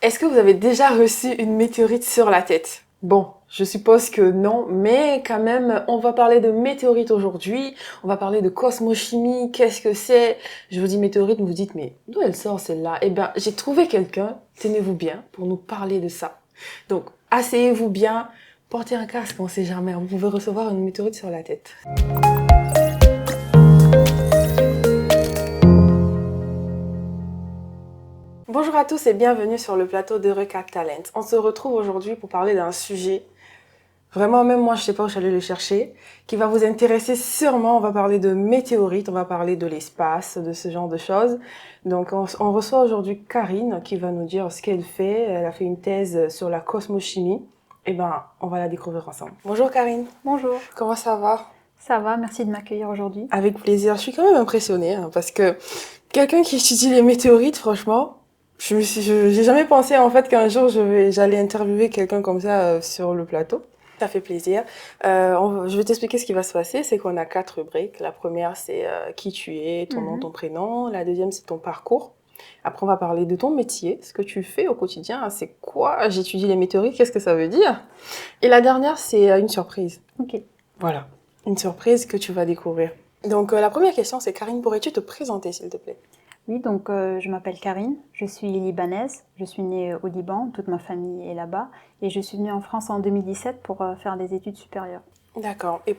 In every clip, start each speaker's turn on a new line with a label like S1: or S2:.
S1: Est-ce que vous avez déjà reçu une météorite sur la tête? Bon, je suppose que non, mais quand même, on va parler de météorite aujourd'hui. On va parler de cosmochimie. Qu'est-ce que c'est? Je vous dis météorite, vous vous dites, mais d'où elle sort celle-là? Eh bien, j'ai trouvé quelqu'un, tenez-vous bien, pour nous parler de ça. Donc, asseyez-vous bien, portez un casque, on sait jamais. Vous pouvez recevoir une météorite sur la tête. Bonjour à tous et bienvenue sur le plateau de Recap Talent. On se retrouve aujourd'hui pour parler d'un sujet, vraiment même moi je sais pas où je suis allée le chercher, qui va vous intéresser sûrement. On va parler de météorites, on va parler de l'espace, de ce genre de choses. Donc on reçoit aujourd'hui Karine qui va nous dire ce qu'elle fait. Elle a fait une thèse sur la cosmochimie. Eh ben, on va la découvrir ensemble. Bonjour Karine.
S2: Bonjour.
S1: Comment ça va?
S2: Ça va, merci de m'accueillir aujourd'hui.
S1: Avec plaisir. Je suis quand même impressionnée parce que quelqu'un qui étudie les météorites, franchement, j'ai jamais pensé en fait qu'un jour j'allais interviewer quelqu'un comme ça sur le plateau. Ça fait plaisir. Je vais t'expliquer ce qui va se passer. C'est qu'on a 4 rubriques. La première, c'est qui tu es, ton nom, ton prénom. La deuxième, c'est ton parcours. Après, on va parler de ton métier, ce que tu fais au quotidien. C'est quoi? J'étudie les météorites, qu'est-ce que ça veut dire? Et la dernière, c'est une surprise.
S2: Ok.
S1: Voilà, une surprise que tu vas découvrir. Donc, la première question, c'est Karine, pourrais-tu te présenter, s'il te plaît?
S2: Oui, donc je m'appelle Karine, je suis libanaise, je suis née au Liban, toute ma famille est là-bas, et je suis venue en France en 2017 pour faire des études supérieures.
S1: D'accord. Et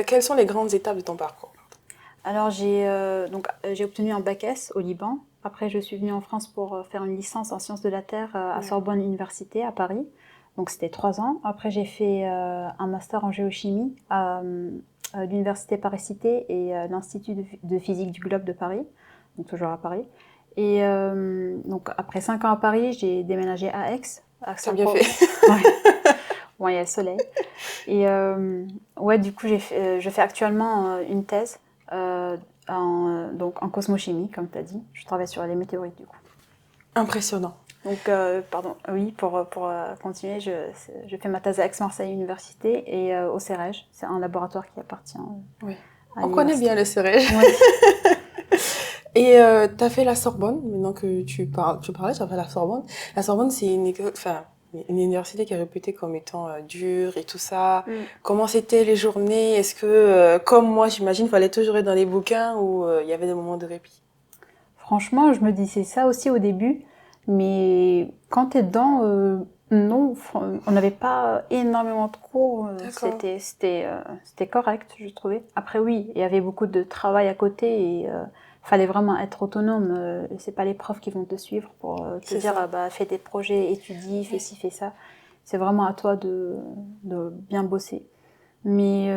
S1: quelles sont les grandes étapes de ton parcours?
S2: Alors j'ai obtenu un bac S au Liban. Après, je suis venue en France pour faire une licence en sciences de la Terre à Sorbonne Université à Paris. Donc c'était 3 ans. Après, j'ai fait un master en géochimie à l'Université Paris-Cité et l'Institut de physique du globe de Paris, donc toujours à Paris. Et donc après 5 ans à Paris, j'ai déménagé à Aix.
S1: T'as bien fait.
S2: Ouais. Bon, il y a le soleil. Et ouais, du coup, je fais actuellement une thèse donc en cosmochimie, comme tu as dit. Je travaille sur les météorites, du coup.
S1: Impressionnant.
S2: Donc, oui, pour continuer, je fais ma thèse à Aix-Marseille Université et au CEREJ. C'est un laboratoire qui appartient
S1: Oui.
S2: à
S1: On connaît bien le CEREJ.
S2: Oui.
S1: Et tu as fait la Sorbonne, maintenant que tu parlais, tu as fait la Sorbonne. La Sorbonne, c'est une université qui est réputée comme étant dure et tout ça. Comment c'était les journées? Est-ce que, comme moi, j'imagine, il fallait toujours être dans les bouquins ou il y avait des moments de répit?
S2: Franchement, je me disais ça aussi au début, mais quand tu es dedans, non, on n'avait pas énormément de cours.
S1: D'accord.
S2: C'était correct, je trouvais. Après, oui, il y avait beaucoup de travail à côté et fallait vraiment être autonome. C'est pas les profs qui vont te suivre pour te
S1: C'est
S2: dire
S1: ça.
S2: ah bah fais des projets, étudie, fais ci, fais ça. C'est vraiment à toi de bien bosser. Mais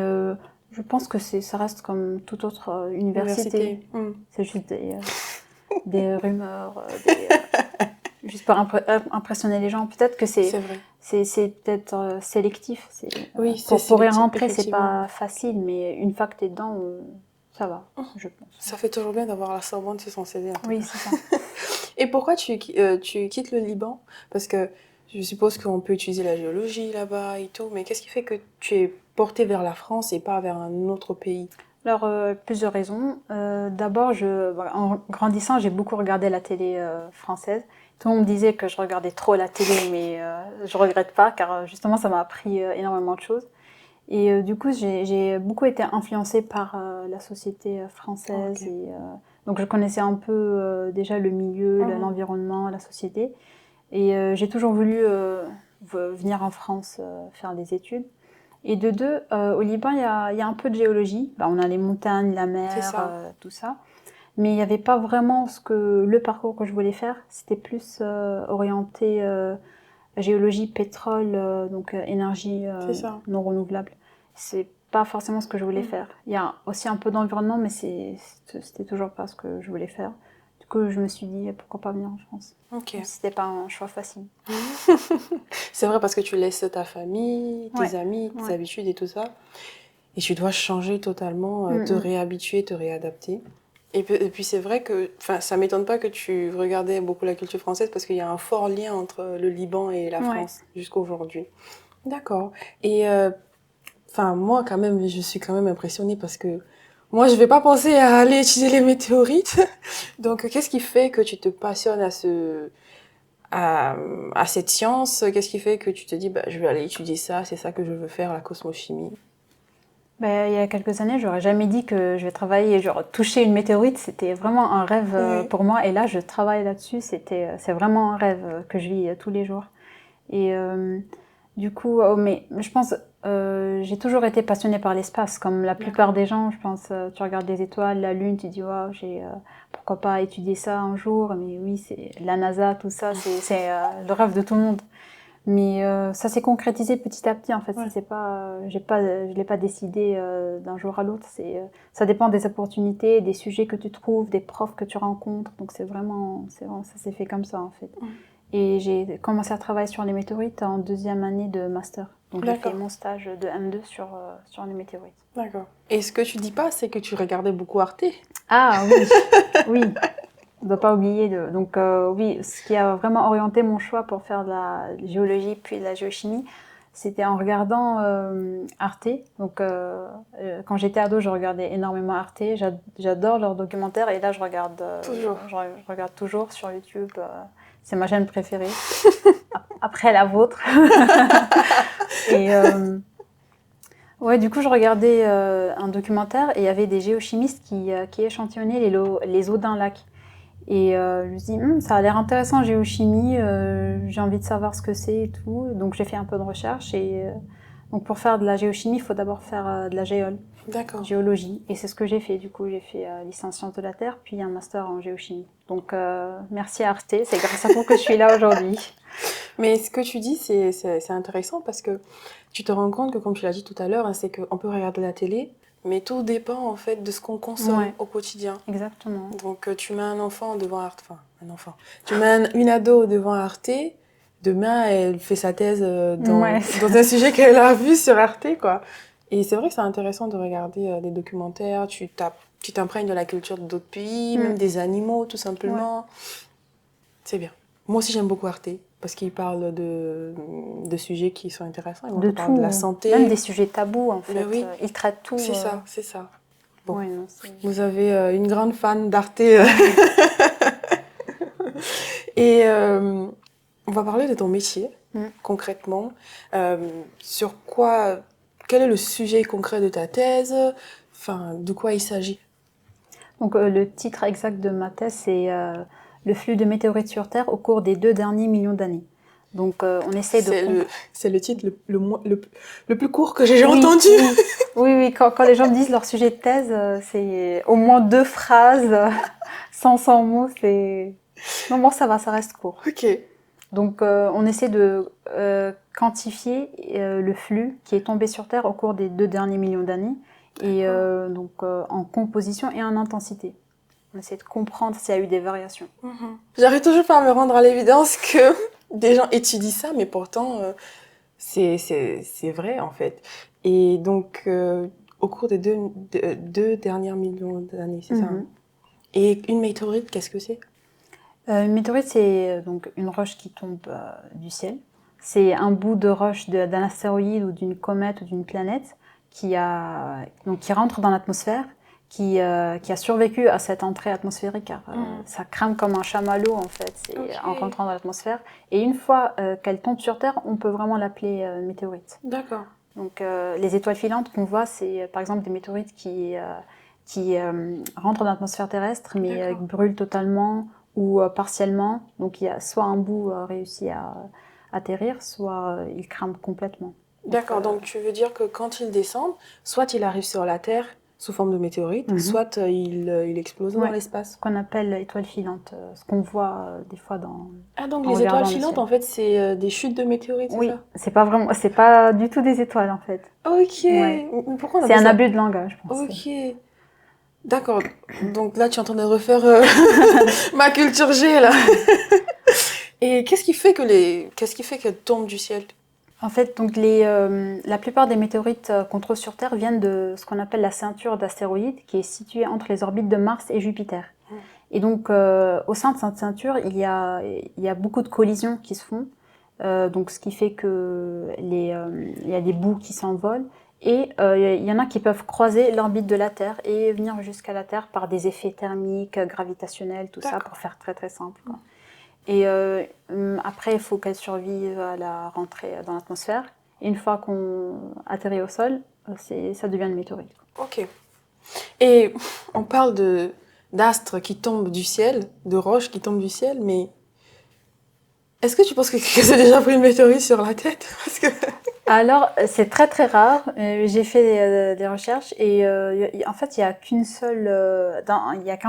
S2: je pense que ça reste comme toute autre université. C'est juste des rumeurs, juste pour impressionner les gens. Peut-être que
S1: C'est vrai.
S2: c'est peut-être sélectif.
S1: Oui, c'est
S2: pour y
S1: sélectif,
S2: rentrer, c'est
S1: effectivement.
S2: pas facile, mais une fois que t'es dedans, ça va, je pense.
S1: Ça fait toujours bien d'avoir la Sorbonne sur son CV. En tout
S2: Oui,
S1: cas.
S2: c'est ça.
S1: Et pourquoi tu quittes le Liban? Parce que je suppose qu'on peut utiliser la géologie là-bas et tout, mais qu'est-ce qui fait que tu es porté vers la France et pas vers un autre pays?
S2: Alors, plusieurs raisons. D'abord, en grandissant, j'ai beaucoup regardé la télé française. Tout le monde me disait que je regardais trop la télé, mais je regrette pas, car justement, ça m'a appris énormément de choses. Et du coup, j'ai beaucoup été influencée par la société française.
S1: Ok.
S2: Et, donc, je connaissais un peu déjà le milieu, l'environnement, la société. Et j'ai toujours voulu venir en France faire des études. Et de deux, au Liban, il y a un peu de géologie. Bah, on a les montagnes, la mer, tout ça. Mais il n'y avait pas vraiment le parcours que je voulais faire. C'était plus orienté géologie, pétrole, donc énergie
S1: C'est ça.
S2: non renouvelable. C'est pas forcément ce que je voulais faire. Il y a aussi un peu d'environnement, mais c'était toujours pas ce que je voulais faire. Du coup, je me suis dit pourquoi pas venir en France.
S1: Ok.
S2: C'était pas un choix facile.
S1: C'est vrai parce que tu laisses ta famille, tes
S2: Ouais.
S1: amis, tes
S2: Ouais.
S1: habitudes et tout ça. Et tu dois changer totalement, te réhabituer, te réadapter. Et puis c'est vrai que, enfin, ça m'étonne pas que tu regardais beaucoup la culture française parce qu'il y a un fort lien entre le Liban et la France jusqu'à aujourd'hui. D'accord. Et enfin, moi quand même, je suis quand même impressionnée parce que moi, je vais pas penser à aller étudier les météorites. Donc, qu'est-ce qui fait que tu te passionnes à cette science? Qu'est-ce qui fait que tu te dis, bah, je vais aller étudier ça, c'est ça que je veux faire, la cosmochimie?
S2: Ben, il y a quelques années, j'aurais jamais dit que je vais travailler, genre toucher une météorite, c'était vraiment un rêve
S1: Oui.
S2: pour moi. Et là, je travaille là-dessus, c'est vraiment un rêve que je vis tous les jours. Et du coup, mais je pense, j'ai toujours été passionnée par l'espace, comme la plupart des gens. Je pense, tu regardes les étoiles, la lune, tu dis waouh, pourquoi pas étudier ça un jour. Mais oui, c'est la NASA, tout ça, c'est le rêve de tout le monde. Mais ça s'est concrétisé petit à petit en fait.
S1: Ouais.
S2: C'est pas, je l'ai pas décidé d'un jour à l'autre. Ça dépend des opportunités, des sujets que tu trouves, des profs que tu rencontres. Donc c'est vraiment, ça s'est fait comme ça en fait. Et j'ai commencé à travailler sur les météorites en deuxième année de master. Donc j'ai fait mon stage de M2 sur les météorites.
S1: D'accord. Et ce que tu dis pas, c'est que tu regardais beaucoup Arte.
S2: Ah oui, oui. On ne doit pas oublier Donc oui, ce qui a vraiment orienté mon choix pour faire de la géologie puis de la géochimie, c'était en regardant Arte. Donc quand j'étais ado, je regardais énormément Arte. J'adore leurs documentaires et là je regarde
S1: Toujours.
S2: je regarde toujours sur YouTube. C'est ma chaîne préférée après la vôtre. Et ouais, du coup je regardais un documentaire et il y avait des géochimistes qui échantillonnaient les eaux d'un lac. Et je me suis dit, ça a l'air intéressant, géochimie, j'ai envie de savoir ce que c'est et tout. Donc j'ai fait un peu de recherche. Et donc pour faire de la géochimie, il faut d'abord faire de la géologie. Et c'est ce que j'ai fait. Du coup, j'ai fait licence sciences de la Terre, puis un master en géochimie. Donc merci à Arte, c'est grâce à vous que je suis là aujourd'hui.
S1: Mais ce que tu dis, c'est intéressant parce que tu te rends compte que, comme tu l'as dit tout à l'heure, c'est qu'on peut regarder la télé, mais tout dépend en fait de ce qu'on consomme au quotidien.
S2: Exactement.
S1: Donc tu mets un enfant devant Arte, enfin un enfant, tu mets une ado devant Arte, demain elle fait sa thèse dans un sujet qu'elle a vu sur Arte, quoi. Et c'est vrai que c'est intéressant de regarder des documentaires, tu t'imprègnes de la culture d'autres pays, même des animaux tout simplement. Ouais. C'est bien. Moi aussi j'aime beaucoup Arte. Parce qu'ils parlent de sujets qui sont intéressants. Ils parlent de la santé.
S2: Même des sujets tabous, en fait.
S1: Mais oui.
S2: Ils traitent tout.
S1: C'est ça, c'est ça. Bon.
S2: Ouais, non,
S1: vous avez une grande fan d'Arte. Et on va parler de ton métier, concrètement. Sur quoi... Quel est le sujet concret de ta thèse? Enfin, de quoi il s'agit?
S2: Donc, le titre exact de ma thèse, c'est... le flux de météorites sur Terre au cours des 2 derniers millions d'années. Donc, on essaie de...
S1: C'est le titre le plus court que j'ai jamais entendu.
S2: Oui, quand les gens me disent leur sujet de thèse, c'est au moins 2 phrases, 100 mots, c'est... Non, bon, ça va, ça reste court.
S1: Ok.
S2: Donc, on essaie de quantifier le flux qui est tombé sur Terre au cours des 2 derniers millions d'années, et donc en composition et en intensité. On essaie de comprendre s'il y a eu des variations.
S1: J'arrive toujours pas à me rendre à l'évidence que des gens étudient ça, mais pourtant, c'est vrai, en fait. Et donc, au cours des 2 derniers millions d'années, c'est ça? Et une météorite, qu'est-ce que c'est?
S2: Une météorite, c'est donc une roche qui tombe du ciel. C'est un bout de roche d'un astéroïde ou d'une comète ou d'une planète qui rentre dans l'atmosphère, qui a survécu à cette entrée atmosphérique, car ça crame comme un chamallow en fait, en rentrant dans l'atmosphère. Et une fois qu'elle tombe sur Terre, on peut vraiment l'appeler météorite.
S1: D'accord.
S2: Donc les étoiles filantes qu'on voit, c'est par exemple des météorites qui rentrent dans l'atmosphère terrestre, mais brûlent totalement ou partiellement. Donc il y a soit un bout réussi à atterrir, soit il crame complètement.
S1: D'accord, donc tu veux dire que quand il descend, soit il arrive sur la Terre sous forme de météorite, soit il explose dans l'espace.
S2: Ce qu'on appelle étoile filante, ce qu'on voit des fois dans...
S1: Ah, donc les étoiles filantes, en fait, c'est des chutes de météorites, c'est ça?
S2: Oui, c'est pas du tout des étoiles, en fait.
S1: Ok. Ouais. Pourquoi on appelle
S2: ça? C'est un abus de langage, je pense.
S1: Ok. D'accord. Donc là, tu es en train de refaire ma culture G, là. Et qu'est-ce qui fait qu'elles tombent du ciel?
S2: En fait, donc la plupart des météorites qu'on trouve sur Terre viennent de ce qu'on appelle la ceinture d'astéroïdes, qui est située entre les orbites de Mars et Jupiter. Et donc, au sein de cette ceinture, il y a beaucoup de collisions qui se font, donc ce qui fait que il y a des bouts qui s'envolent, et il y en a qui peuvent croiser l'orbite de la Terre et venir jusqu'à la Terre par des effets thermiques, gravitationnels, tout ça, pour faire très très simple, quoi. Et après, il faut qu'elle survive à la rentrée dans l'atmosphère. Et une fois qu'on atterrit au sol, ça devient une météorite.
S1: Ok. Et on parle d'astres qui tombent du ciel, de roches qui tombent du ciel, mais est-ce que tu penses que quelqu'un s'est déjà pris une météorite sur la tête? Parce que...
S2: Alors, c'est très très rare. J'ai fait des recherches et en fait, il y a qu'un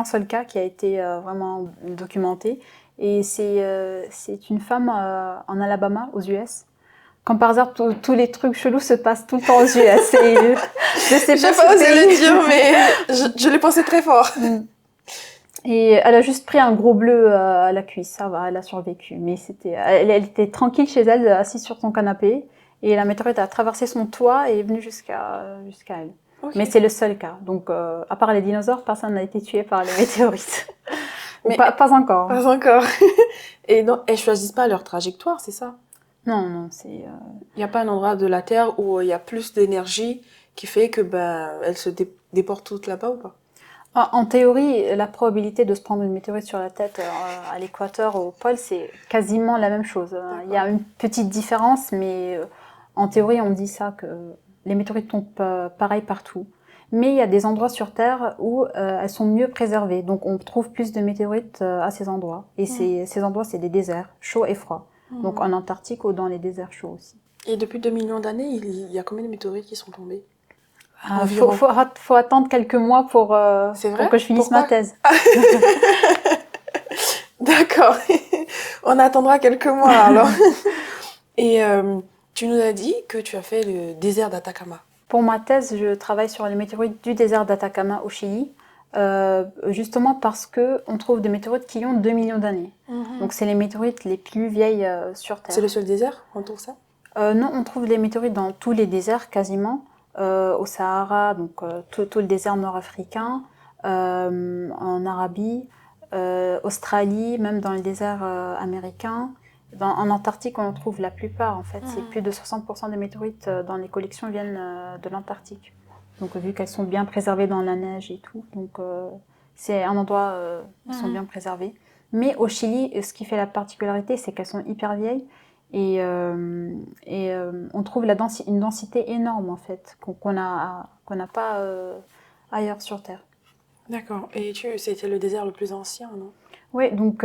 S2: seul cas qui a été vraiment documenté. Et c'est une femme en Alabama, aux US. Comme par hasard, tous les trucs chelous se passent tout le temps aux US. Et, je sais pas
S1: J'ai
S2: ce
S1: pas osé
S2: pays.
S1: le dire, mais je l'ai pensé très fort.
S2: Et elle a juste pris un gros bleu à la cuisse, ça va, elle a survécu. Mais elle était tranquille chez elle, assise sur son canapé, et la météorite a traversé son toit et est venue jusqu'à elle.
S1: Okay.
S2: Mais c'est le seul cas. Donc, à part les dinosaures, personne n'a été tué par les météorites.
S1: Mais
S2: pas encore.
S1: Pas encore. Et non, elles choisissent pas leur trajectoire, c'est ça?
S2: Non, c'est.
S1: Il n'y a pas un endroit de la Terre où il y a plus d'énergie qui fait que elles se déportent toutes là-bas ou pas?
S2: En théorie, la probabilité de se prendre une météorite sur la tête à l'équateur, au pôle, c'est quasiment la même chose. Il y a une petite différence, mais en théorie, on dit ça, que les météorites tombent pareil partout. Mais il y a des endroits sur Terre où elles sont mieux préservées. Donc on trouve plus de météorites à ces endroits. Et ces endroits, c'est des déserts, chauds et froids. Donc en Antarctique ou dans les déserts chauds aussi.
S1: Et depuis 2 millions d'années, il y a combien de météorites qui sont tombées?
S2: Faut attendre quelques mois pour que je finisse ma thèse.
S1: D'accord. On attendra quelques mois alors. Et tu nous as dit que tu as fait le désert d'Atacama.
S2: Pour ma thèse, je travaille sur les météorites du désert d'Atacama au Chili, justement parce qu'on trouve des météorites qui ont 2 millions d'années. Donc c'est les météorites les plus vieilles sur Terre.
S1: C'est le seul désert on trouve ça?
S2: Non, on trouve des météorites dans tous les déserts quasiment. Au Sahara, donc tout le désert nord-africain, en Arabie, Australie, même dans le désert américain. En Antarctique, on en trouve la plupart en fait. C'est plus de 60% des météorites dans les collections viennent de l'Antarctique. Donc vu qu'elles sont bien préservées dans la neige et tout, donc c'est un endroit où elles sont bien préservées. Mais au Chili, ce qui fait la particularité, c'est qu'elles sont hyper vieilles. Et on trouve une densité énorme en fait qu'on n'a pas ailleurs sur Terre.
S1: D'accord. Et c'était le désert le plus ancien, non?
S2: Oui, donc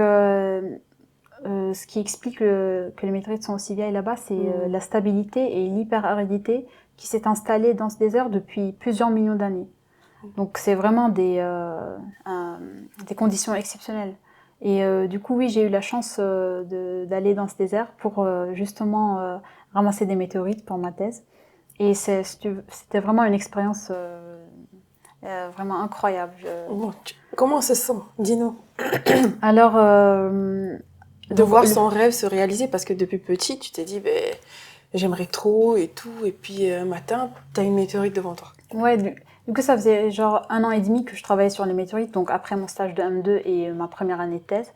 S2: ce qui explique que les météorites sont aussi vieilles là-bas, c'est la stabilité et l'hyperaridité qui s'est installée dans ce désert depuis plusieurs millions d'années. Donc c'est vraiment des conditions exceptionnelles. Et du coup, oui, j'ai eu la chance d'aller dans ce désert pour justement ramasser des météorites pour ma thèse. Et c'était vraiment une expérience vraiment incroyable.
S1: Comment on se sent? Dis-nous.
S2: Alors,
S1: de voir son rêve se réaliser, parce que depuis petit, tu t'es dit, j'aimerais trop et tout, et puis un matin, t'as une météorite devant toi.
S2: Ouais, du coup, ça faisait genre 1 an et demi que je travaillais sur les météorites, donc après mon stage de M2 et ma première année de thèse.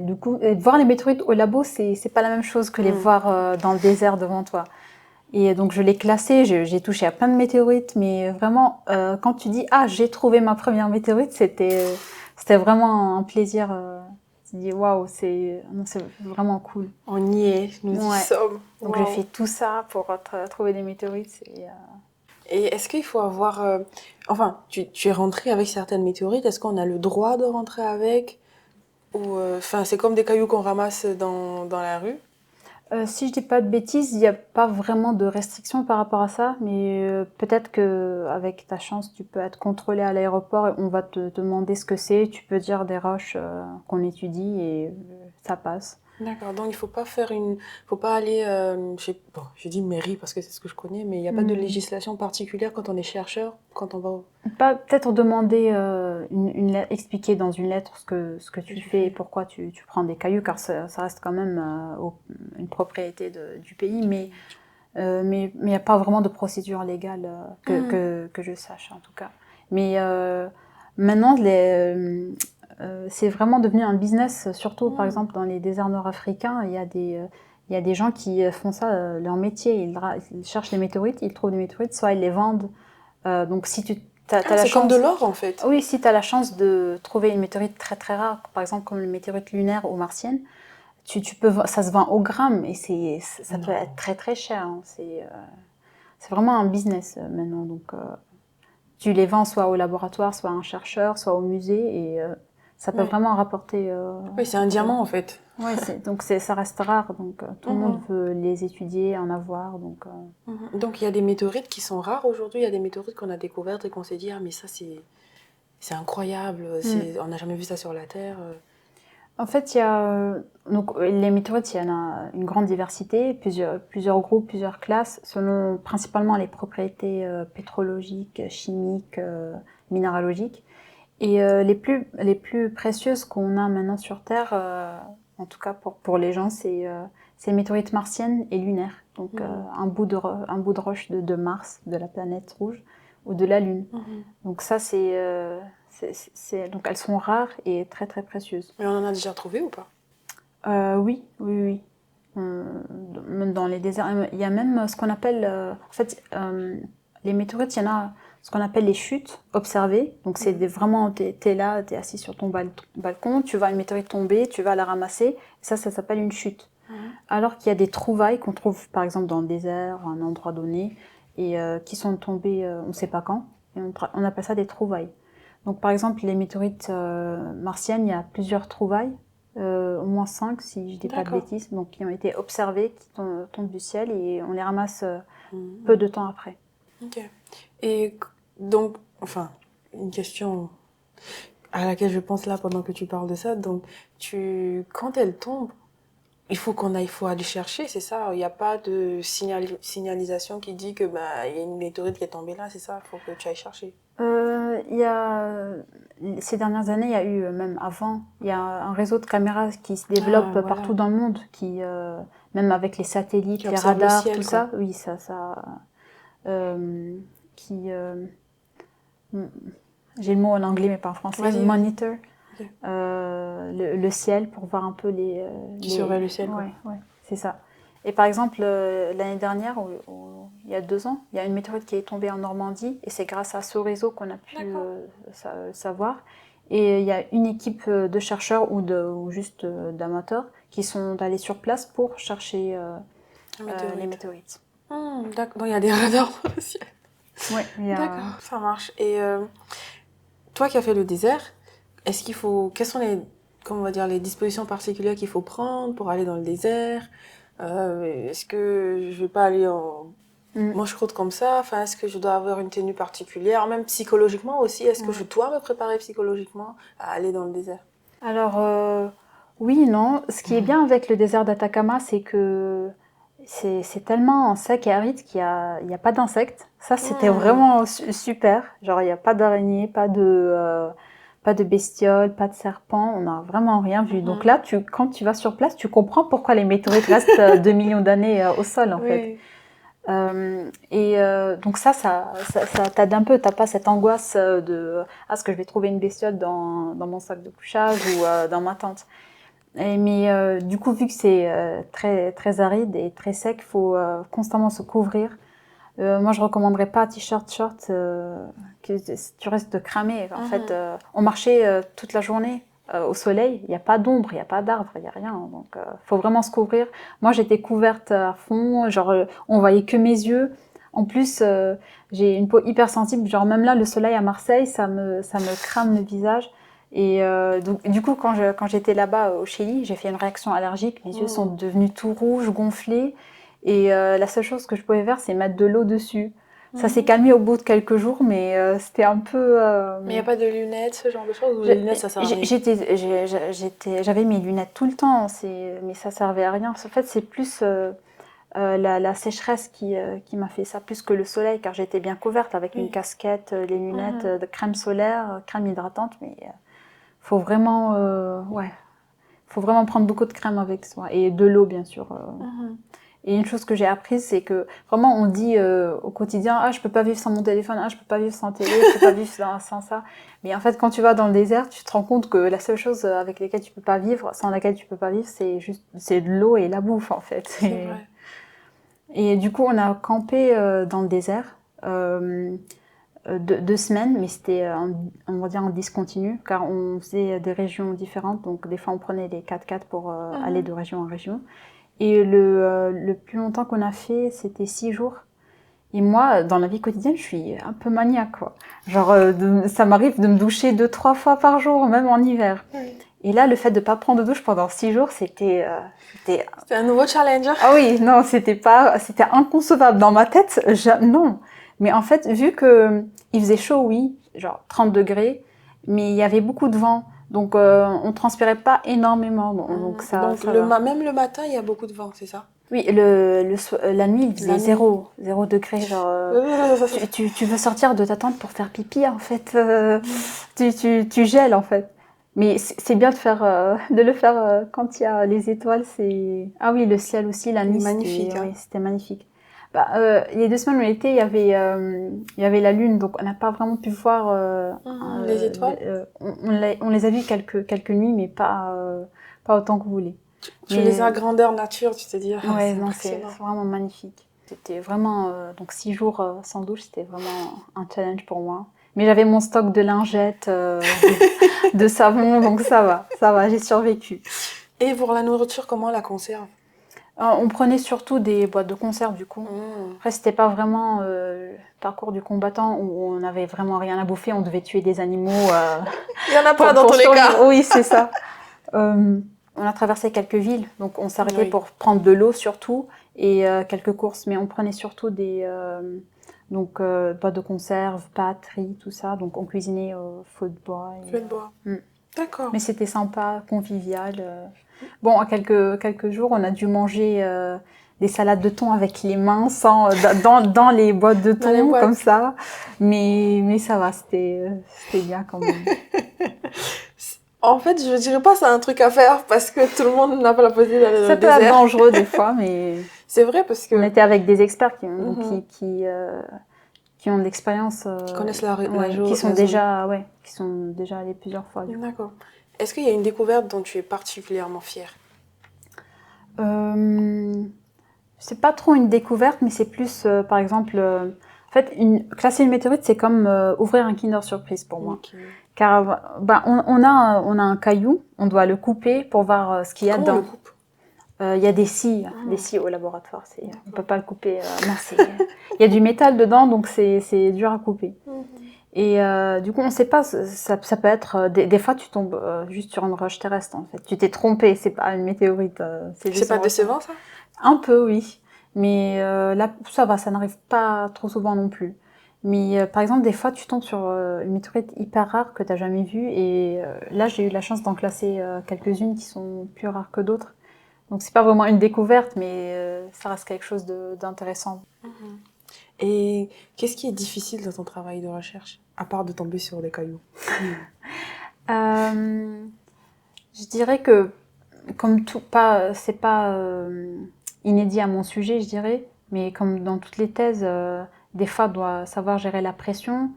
S2: Du coup, voir les météorites au labo, c'est pas la même chose que les voir dans le désert devant toi. Et donc, je l'ai classé, j'ai touché à plein de météorites, mais vraiment, quand tu dis, ah, j'ai trouvé ma première météorite, c'était vraiment un plaisir. Tu dis, waouh, c'est vraiment cool.
S1: On y est, nous y sommes.
S2: Donc, j'ai fait tout ça pour trouver des météorites.
S1: Et est-ce qu'il faut avoir... Enfin, tu es rentré avec certaines météorites, est-ce qu'on a le droit de rentrer avec? Ou c'est comme des cailloux qu'on ramasse dans la rue?
S2: Si je dis pas de bêtises, il n'y a pas vraiment de restrictions par rapport à ça, mais peut-être qu'avec ta chance, tu peux être contrôlé à l'aéroport et on va te demander ce que c'est. Tu peux dire des roches qu'on étudie et ça passe.
S1: D'accord, donc il faut pas aller, je dis mairie parce que c'est ce que je connais, mais il n'y a pas de législation particulière quand on est chercheur, quand on va...
S2: Peut-être demander, expliquer dans une lettre ce que tu fais et pourquoi tu prends des cailloux, car ça reste quand même une propriété du pays, mais il n'y a pas vraiment de procédure légale que je sache en tout cas. Mais maintenant, c'est vraiment devenu un business, surtout par exemple dans les déserts nord-africains, il y a des gens qui font ça, leur métier, ils cherchent les météorites, ils trouvent des météorites, soit ils les vendent. Donc si tu
S1: C'est comme de l'or en fait.
S2: Oui, si tu as la chance de trouver une météorite très très rare, par exemple comme une météorite lunaire ou martienne, ça se vend au gramme et ça peut être très très cher. Hein. C'est vraiment un business maintenant. Donc, tu les vends soit au laboratoire, soit à un chercheur, soit au musée et ça peut vraiment rapporter.
S1: Oui, c'est un diamant en fait.
S2: Oui, donc ça reste rare, donc tout le monde veut les étudier, en avoir.
S1: Donc il y a des météorites qui sont rares aujourd'hui, il y a des météorites qu'on a découvertes et qu'on s'est dit, ah mais ça c'est incroyable, on n'a jamais vu ça sur la Terre.
S2: En fait, il y a donc les météorites, il y en a une grande diversité, plusieurs groupes, plusieurs classes, selon principalement les propriétés pétrologiques, chimiques, minéralogiques. Et les plus précieuses qu'on a maintenant sur Terre, en tout cas pour les gens, c'est les météorites martiennes et lunaires. Donc un bout de roche de Mars, de la planète rouge, ou de la Lune. Donc ça, donc elles sont rares et très très précieuses.
S1: Mais on en a déjà trouvé ou pas?
S2: Oui. Dans les déserts, il y a même ce qu'on appelle, en fait, les météorites, il y en a ce qu'on appelle les chutes observées. Donc c'est vraiment, t'es là, t'es assis sur ton balcon, tu vois une météorite tomber, tu vas la ramasser. Et ça s'appelle une chute. Alors qu'il y a des trouvailles qu'on trouve par exemple dans le désert, à un endroit donné, et qui sont tombées, on ne sait pas quand, et on appelle ça des trouvailles. Donc par exemple les météorites martiennes, il y a plusieurs trouvailles, au moins 5 si je dis pas de bêtises, donc qui ont été observées, qui tombent du ciel et on les ramasse peu de temps après.
S1: Ok. Et donc, enfin, une question à laquelle je pense là pendant que tu parles de ça, donc quand elles tombent, il faut aller chercher, c'est ça? Il n'y a pas de signalisation qui dit que y a une météorite qui est tombée là, c'est ça? Il faut que tu ailles chercher.
S2: Ces dernières années, il y a eu, même avant, il y a un réseau de caméras qui se développe partout dans le monde, même avec les satellites, les radars, tout ça. Oui, j'ai le mot en anglais mais pas en français. Monitor. Okay. Le ciel pour voir un peu
S1: qui surveille le ciel.
S2: Ouais, c'est ça. Et par exemple, l'année dernière, il y a 2 ans, il y a une météorite qui est tombée en Normandie et c'est grâce à ce réseau qu'on a pu savoir. Et il y a une équipe de chercheurs ou juste d'amateurs qui sont allés sur place pour chercher les météorites.
S1: D'accord, donc il y a des radars dans le ciel.
S2: Oui,
S1: d'accord, ça marche. Et toi qui as fait le désert, quelles sont les dispositions particulières qu'il faut prendre pour aller dans le désert? Est-ce que je vais pas aller en manche courte comme ça? Enfin, est-ce que je dois avoir une tenue particulière? Même psychologiquement aussi, est-ce que je dois me préparer psychologiquement à aller dans le désert?
S2: Alors, oui, non. Ce qui est bien avec le désert d'Atacama, c'est que c'est tellement sec et aride qu'il y a pas d'insectes. Ça, c'était vraiment super. Genre, il n'y a pas d'araignées, pas de bestioles, pas de serpents. On n'a vraiment rien vu. Donc là, quand tu vas sur place, tu comprends pourquoi les météorites restent 2 millions d'années au sol, en fait. Donc ça t'aide un peu. T'as pas cette angoisse de est-ce que je vais trouver une bestiole dans mon sac de couchage ou dans ma tente. Mais du coup, vu que c'est très très aride et très sec, faut constamment se couvrir. Moi, je recommanderais pas t-shirt, short, que tu restes cramé. En fait, on marchait toute la journée au soleil. Il n'y a pas d'ombre, il n'y a pas d'arbre, il n'y a rien. Donc, faut vraiment se couvrir. Moi, j'étais couverte à fond. Genre, on voyait que mes yeux. En plus, j'ai une peau hyper sensible. Genre, même là, le soleil à Marseille, ça me crame le visage. Et donc, du coup, quand j'étais là-bas au Chili, j'ai fait une réaction allergique. Mes yeux sont devenus tout rouges, gonflés. Et la seule chose que je pouvais faire, c'est mettre de l'eau dessus. Ça s'est calmé au bout de quelques jours, mais c'était un peu...
S1: Mais il n'y a pas de lunettes, ce genre de choses? Ou les lunettes, ça sert à rien?
S2: J'avais mes lunettes tout le temps, mais ça servait à rien. En fait, c'est plus la sécheresse qui m'a fait ça, plus que le soleil, car j'étais bien couverte avec une casquette, les lunettes, de crème solaire, crème hydratante, mais faut vraiment prendre beaucoup de crème avec soi, et de l'eau, bien sûr. Et une chose que j'ai apprise, c'est que vraiment on dit au quotidien, ah je peux pas vivre sans mon téléphone, ah je peux pas vivre sans télé, je peux pas vivre sans ça. Mais en fait, quand tu vas dans le désert, tu te rends compte que la seule chose avec laquelle tu peux pas vivre, sans laquelle tu peux pas vivre, c'est de l'eau et la bouffe en fait.
S1: C'est vrai.
S2: Et du coup, on a campé dans le désert. 2 semaines, mais c'était, on va dire, en discontinu, car on faisait des régions différentes, donc des fois on prenait les 4x4 pour aller de région en région. Et le plus longtemps qu'on a fait, c'était 6 jours. Et moi, dans la vie quotidienne, je suis un peu maniaque, quoi. Genre, ça m'arrive de me doucher 2-3 fois par jour, même en hiver.
S1: Oui.
S2: Et là, le fait de pas prendre de douche pendant 6 jours, c'était
S1: un nouveau challenge.
S2: Ah oui, non, c'était inconcevable dans ma tête. Non. Mais en fait, vu que il faisait chaud, oui, genre 30 degrés, mais il y avait beaucoup de vent. Donc, on transpirait pas énormément. Donc ça va.
S1: Même le matin, il y a beaucoup de vent, c'est ça?
S2: Oui, la nuit, il faisait 0 degré. Genre, tu veux sortir de ta tente pour faire pipi, en fait. Tu gèles, en fait. Mais c'est bien de le faire quand il y a les étoiles. Ah oui, le ciel aussi, la nuit,
S1: magnifique.
S2: Oui, c'était magnifique. Les 2 semaines où on était, il y avait la lune, donc on n'a pas vraiment pu voir
S1: les étoiles.
S2: On les a vues quelques nuits, mais pas autant que vous voulez.
S1: Tu les as grandeur nature, tu te dis.
S2: Ouais, non, c'est vraiment magnifique. C'était vraiment donc 6 jours sans douche, c'était vraiment un challenge pour moi. Mais j'avais mon stock de lingettes, de savon, donc ça va, j'ai survécu.
S1: Et pour la nourriture, comment on la conserve?
S2: On prenait surtout des boîtes de conserve, du coup. Après, c'était pas vraiment le parcours du combattant où on avait vraiment rien à bouffer, on devait tuer des animaux.
S1: Il y en a pas dans tous les cas.
S2: Oui, c'est ça. On a traversé quelques villes, donc on s'arrêtait pour prendre de l'eau surtout et quelques courses, mais on prenait surtout des boîtes de conserve, pâtes, riz, tout ça. Donc on cuisinait au feu de bois.
S1: Feu de bois. D'accord.
S2: Mais c'était sympa, convivial. Bon, à quelques jours, on a dû manger des salades de thon avec les mains, dans les boîtes de thon, comme ça. Mais ça va, c'était bien quand même.
S1: En fait, je dirais pas c'est un truc à faire parce que tout le monde n'a pas la possibilité d'aller dans le désert.
S2: Ça peut être dangereux des fois, mais...
S1: C'est vrai parce que...
S2: On était avec des experts qui ont de l'expérience.
S1: Qui connaissent la
S2: qui sont déjà allés plusieurs fois.
S1: D'accord. Est-ce qu'il y a une découverte dont tu es particulièrement fière?
S2: C'est pas trop une découverte, mais c'est plus, par exemple... en fait, classer une météorite, c'est comme ouvrir un Kinder Surprise pour moi. Okay. Car on a un caillou, on doit le couper pour voir ce qu'il y a dedans.
S1: Comment on le coupe?
S2: Il y a des scies au laboratoire. On peut pas le couper. Il y a du métal dedans, donc c'est dur à couper. Et du coup, on sait pas. Ça peut être des fois tu tombes juste sur une roche terrestre. En fait, tu t'es trompé. C'est pas une météorite.
S1: C'est pas décevant ça?
S2: Un peu, oui. Mais là, ça va. Ça n'arrive pas trop souvent non plus. Mais par exemple, des fois, tu tombes sur une météorite hyper rare que tu n'as jamais vue. Et là, j'ai eu la chance d'en classer quelques-unes qui sont plus rares que d'autres. Donc, c'est pas vraiment une découverte, mais ça reste quelque chose d'intéressant.
S1: Et qu'est-ce qui est difficile dans ton travail de recherche, à part de tomber sur des cailloux?
S2: Je dirais que, comme tout, c'est pas inédit à mon sujet, je dirais, mais comme dans toutes les thèses, des fois, on doit savoir gérer la pression.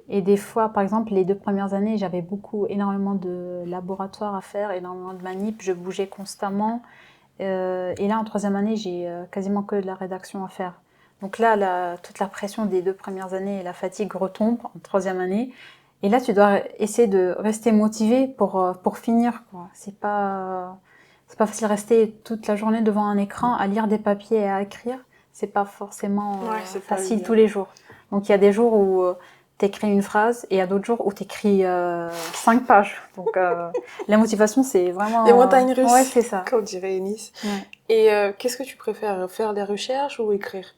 S2: Et des fois, par exemple, les 2 premières années, j'avais énormément de laboratoires à faire, énormément de manip, je bougeais constamment. Et là, en 3e année, j'ai quasiment que de la rédaction à faire. Donc là, toute la pression des 2 premières années et la fatigue retombe en 3e année. Et là, tu dois essayer de rester motivé pour finir, quoi. C'est pas facile de rester toute la journée devant un écran à lire des papiers et à écrire. C'est pas forcément facile tous les jours. Donc il y a des jours où t'écris une phrase et il y a d'autres jours où t'écris 5 pages. Donc la motivation, c'est vraiment...
S1: Les montagnes russes.
S2: Ouais, c'est ça.
S1: Comme dirait Eunice.
S2: Ouais.
S1: Et qu'est-ce que tu préfères, faire des recherches ou écrire?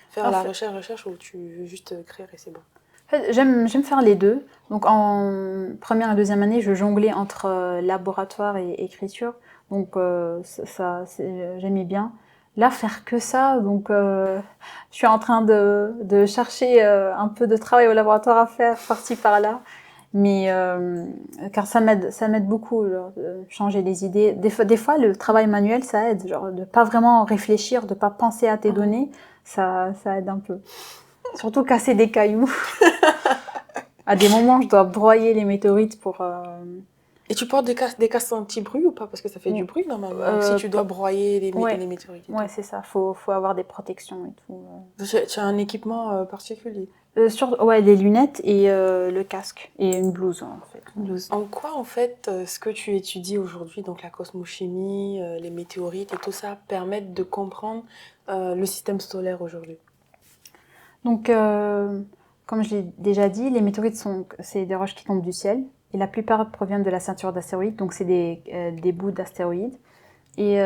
S1: Faire la recherche ou tu veux juste écrire et c'est bon?
S2: En fait, j'aime faire les deux. Donc en 1e et 2e année, je jonglais entre laboratoire et écriture. Donc j'aimais bien. Là, faire que ça, donc je suis en train de chercher un peu de travail au laboratoire à faire, par-ci, par-là. Mais car ça m'aide beaucoup, genre, de changer les idées. Des fois, le travail manuel, ça aide, genre de pas vraiment réfléchir, de pas penser à tes données, ça aide un peu. Surtout casser des cailloux. À des moments, je dois broyer les météorites pour...
S1: Et tu portes des casques anti-bruit ou pas? Parce que ça fait du bruit normalement, si tu dois broyer les météorites.
S2: Ouais, c'est ça. Faut avoir des protections et tout.
S1: Tu as un équipement particulier?
S2: Les lunettes et le casque et une blouse en fait.
S1: En quoi en fait ce que tu étudies aujourd'hui, donc la cosmochimie, les météorites et tout ça, permettent de comprendre le système solaire aujourd'hui?
S2: Donc, comme je l'ai déjà dit, les météorites c'est des roches qui tombent du ciel et la plupart proviennent de la ceinture d'astéroïdes, donc c'est des bouts d'astéroïdes. Et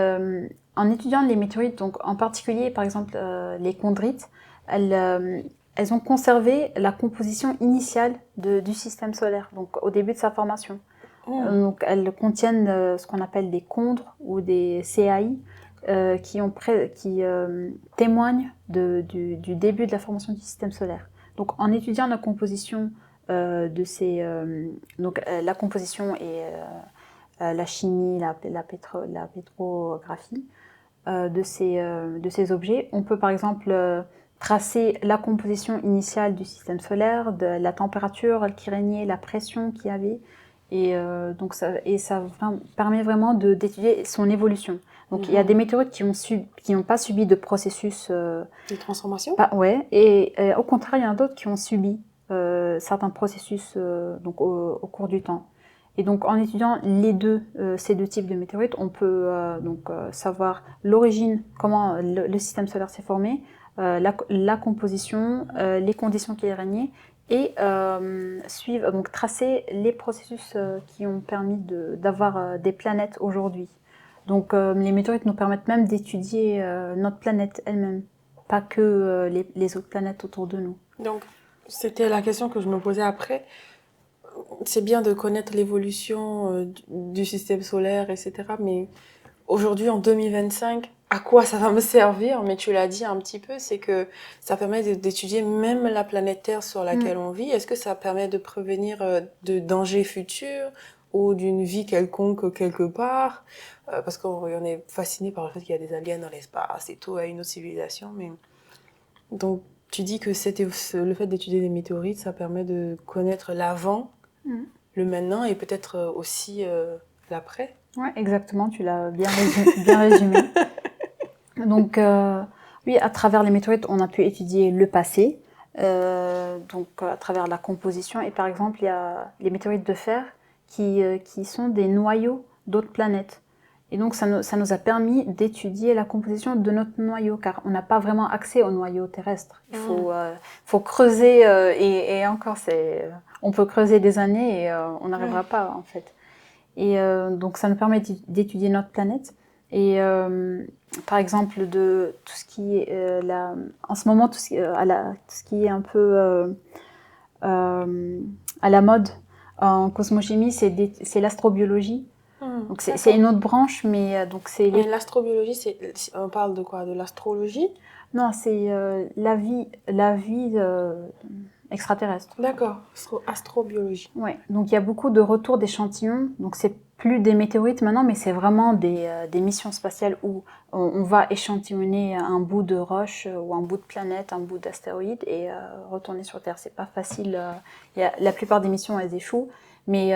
S2: en étudiant les météorites, donc en particulier par exemple les chondrites, elles ont conservé la composition initiale du système solaire, donc au début de sa formation. Donc elles contiennent ce qu'on appelle des chondres ou des CAI qui témoignent du début de la formation du système solaire. Donc en étudiant la composition de ces la composition et la chimie, la pétrographie de ces objets, on peut par exemple tracer la composition initiale du système solaire, de la température qui régnait, la pression qu'il y avait, et ça permet vraiment d'étudier son évolution. Donc il y a des météorites qui n'ont pas subi de processus
S1: de transformation.
S2: Et au contraire, il y en a d'autres qui ont subi certains processus au cours du temps. Et donc en étudiant ces deux types de météorites, on peut savoir l'origine, comment le système solaire s'est formé, la composition, les conditions qui y régnaient, et tracer les processus qui ont permis d'avoir des planètes aujourd'hui. Donc les météorites nous permettent même d'étudier notre planète elle-même, pas que les autres planètes autour de nous.
S1: Donc c'était la question que je me posais après. C'est bien de connaître l'évolution du système solaire, etc. Mais aujourd'hui, en 2025, à quoi ça va me servir? Mais tu l'as dit un petit peu, c'est que ça permet d'étudier même la planète Terre sur laquelle on vit. Est-ce que ça permet de prévenir de dangers futurs ou d'une vie quelconque quelque part? Parce qu'on est fasciné par le fait qu'il y a des aliens dans l'espace et tout, à une autre civilisation. Mais donc, tu dis que le fait d'étudier les météorites, ça permet de connaître l'avant, le maintenant et peut-être aussi l'après.
S2: Ouais, exactement, tu l'as bien résumé. Donc, oui, à travers les météorites, on a pu étudier le passé, à travers la composition. Et par exemple, il y a les météorites de fer qui sont des noyaux d'autres planètes. Et donc, ça nous a permis d'étudier la composition de notre noyau, car on n'a pas vraiment accès au noyau terrestre. Il faut creuser, et encore, on peut creuser des années et on n'arrivera pas, en fait. Et donc, ça nous permet d'étudier notre planète. Et par exemple, de tout ce qui est en ce moment, tout ce qui est un peu à la mode en cosmochimie, c'est l'astrobiologie. Donc c'est une autre branche, mais donc c'est.
S1: Et l'astrobiologie, on parle de quoi? De l'astrologie?
S2: Non, c'est la vie extraterrestre.
S1: D'accord, astrobiologie.
S2: Ouais. Donc il y a beaucoup de retours d'échantillons. Donc c'est plus des météorites maintenant, mais c'est vraiment des missions spatiales où on va échantillonner un bout de roche ou un bout de planète, un bout d'astéroïde et retourner sur Terre. C'est pas facile. La plupart des missions elles échouent, mais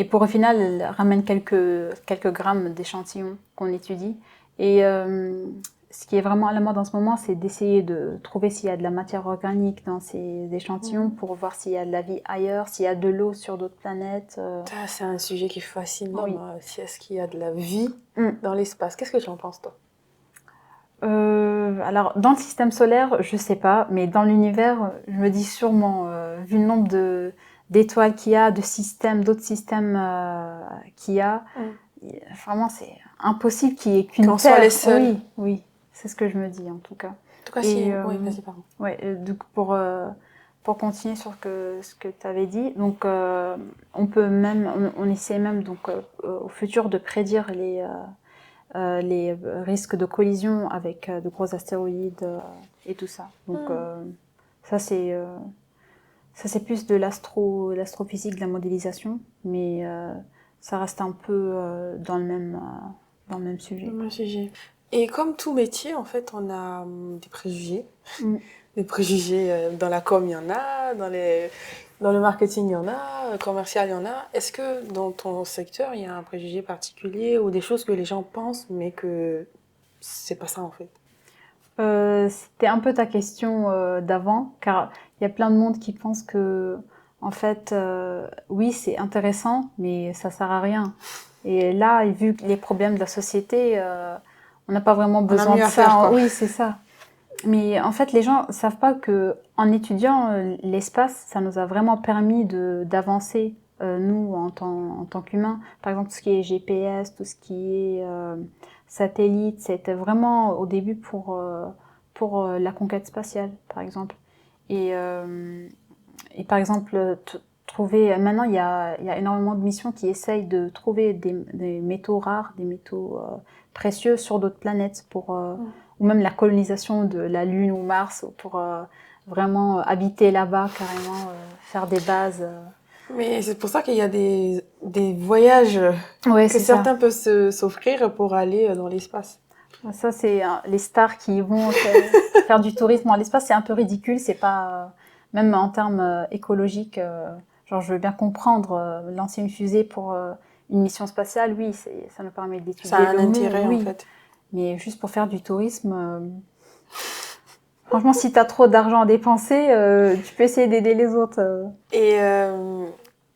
S2: et pour au final elles ramènent quelques grammes d'échantillons qu'on étudie. Et ce qui est vraiment à la mode en ce moment, c'est d'essayer de trouver s'il y a de la matière organique dans ces échantillons pour voir s'il y a de la vie ailleurs, s'il y a de l'eau sur d'autres planètes.
S1: C'est un sujet qui est fascinant.
S2: Oui.
S1: Est-ce qu'il y a de la vie dans l'espace? Qu'est-ce que tu en penses, toi?
S2: Alors, dans le système solaire, je sais pas, mais dans l'univers, je me dis sûrement, vu le nombre d'étoiles qu'il y a, d'autres systèmes qu'il y a, vraiment, c'est impossible qu'il y ait qu'une Terre.
S1: Qu'on soit les seuls.
S2: Oui. C'est ce que je me dis, en tout cas.
S1: En tout cas, oui, vas-y, pardon.
S2: Ouais, donc pour continuer sur ce que tu avais dit, donc on essaie même donc au futur de prédire les risques de collision avec de gros astéroïdes et tout ça. Donc ça c'est plus de l'astrophysique, de la modélisation, mais ça reste un peu dans le même sujet.
S1: Dans le même sujet. Et comme tout métier, en fait, on a des préjugés, Des préjugés dans la com, il y en a, dans le marketing, il y en a, commercial, il y en a. Est-ce que dans ton secteur, il y a un préjugé particulier ou des choses que les gens pensent, mais que c'est pas ça en fait?
S2: C'était un peu ta question d'avant, car il y a plein de monde qui pense que, en fait, oui, c'est intéressant, mais ça sert à rien. Et là, vu les problèmes de la société, on n'a pas vraiment
S1: On a
S2: besoin
S1: mieux
S2: de
S1: à
S2: ça.
S1: faire, quoi.
S2: Oui, c'est ça. Mais en fait, les gens savent pas que en étudiant l'espace, ça nous a vraiment permis d'avancer, nous, en tant qu'humains. Par exemple, tout ce qui est GPS, tout ce qui est satellite, c'était vraiment au début pour la conquête spatiale, par exemple. Et, euh, et par exemple, trouver. Maintenant, il y a énormément de missions qui essayent de trouver des métaux rares, des métaux précieux sur d'autres planètes ou même la colonisation de la Lune ou Mars pour vraiment habiter là-bas, carrément, faire des bases.
S1: Mais c'est pour ça qu'il y a des voyages
S2: Ouais,
S1: que
S2: c'est ça.
S1: certains peuvent s'offrir pour aller dans l'espace.
S2: Ça, c'est les stars qui vont faire du tourisme dans l'espace. C'est un peu ridicule. C'est pas, même en termes écologiques, genre, je veux bien comprendre, lancer une fusée pour une mission spatiale, oui, ça nous permet
S1: Ça a
S2: d'étudier
S1: un
S2: le monde,
S1: intérêt en
S2: oui.
S1: fait.
S2: Mais juste pour faire du tourisme, franchement, si t'as trop d'argent à dépenser, tu peux essayer d'aider les autres.
S1: Et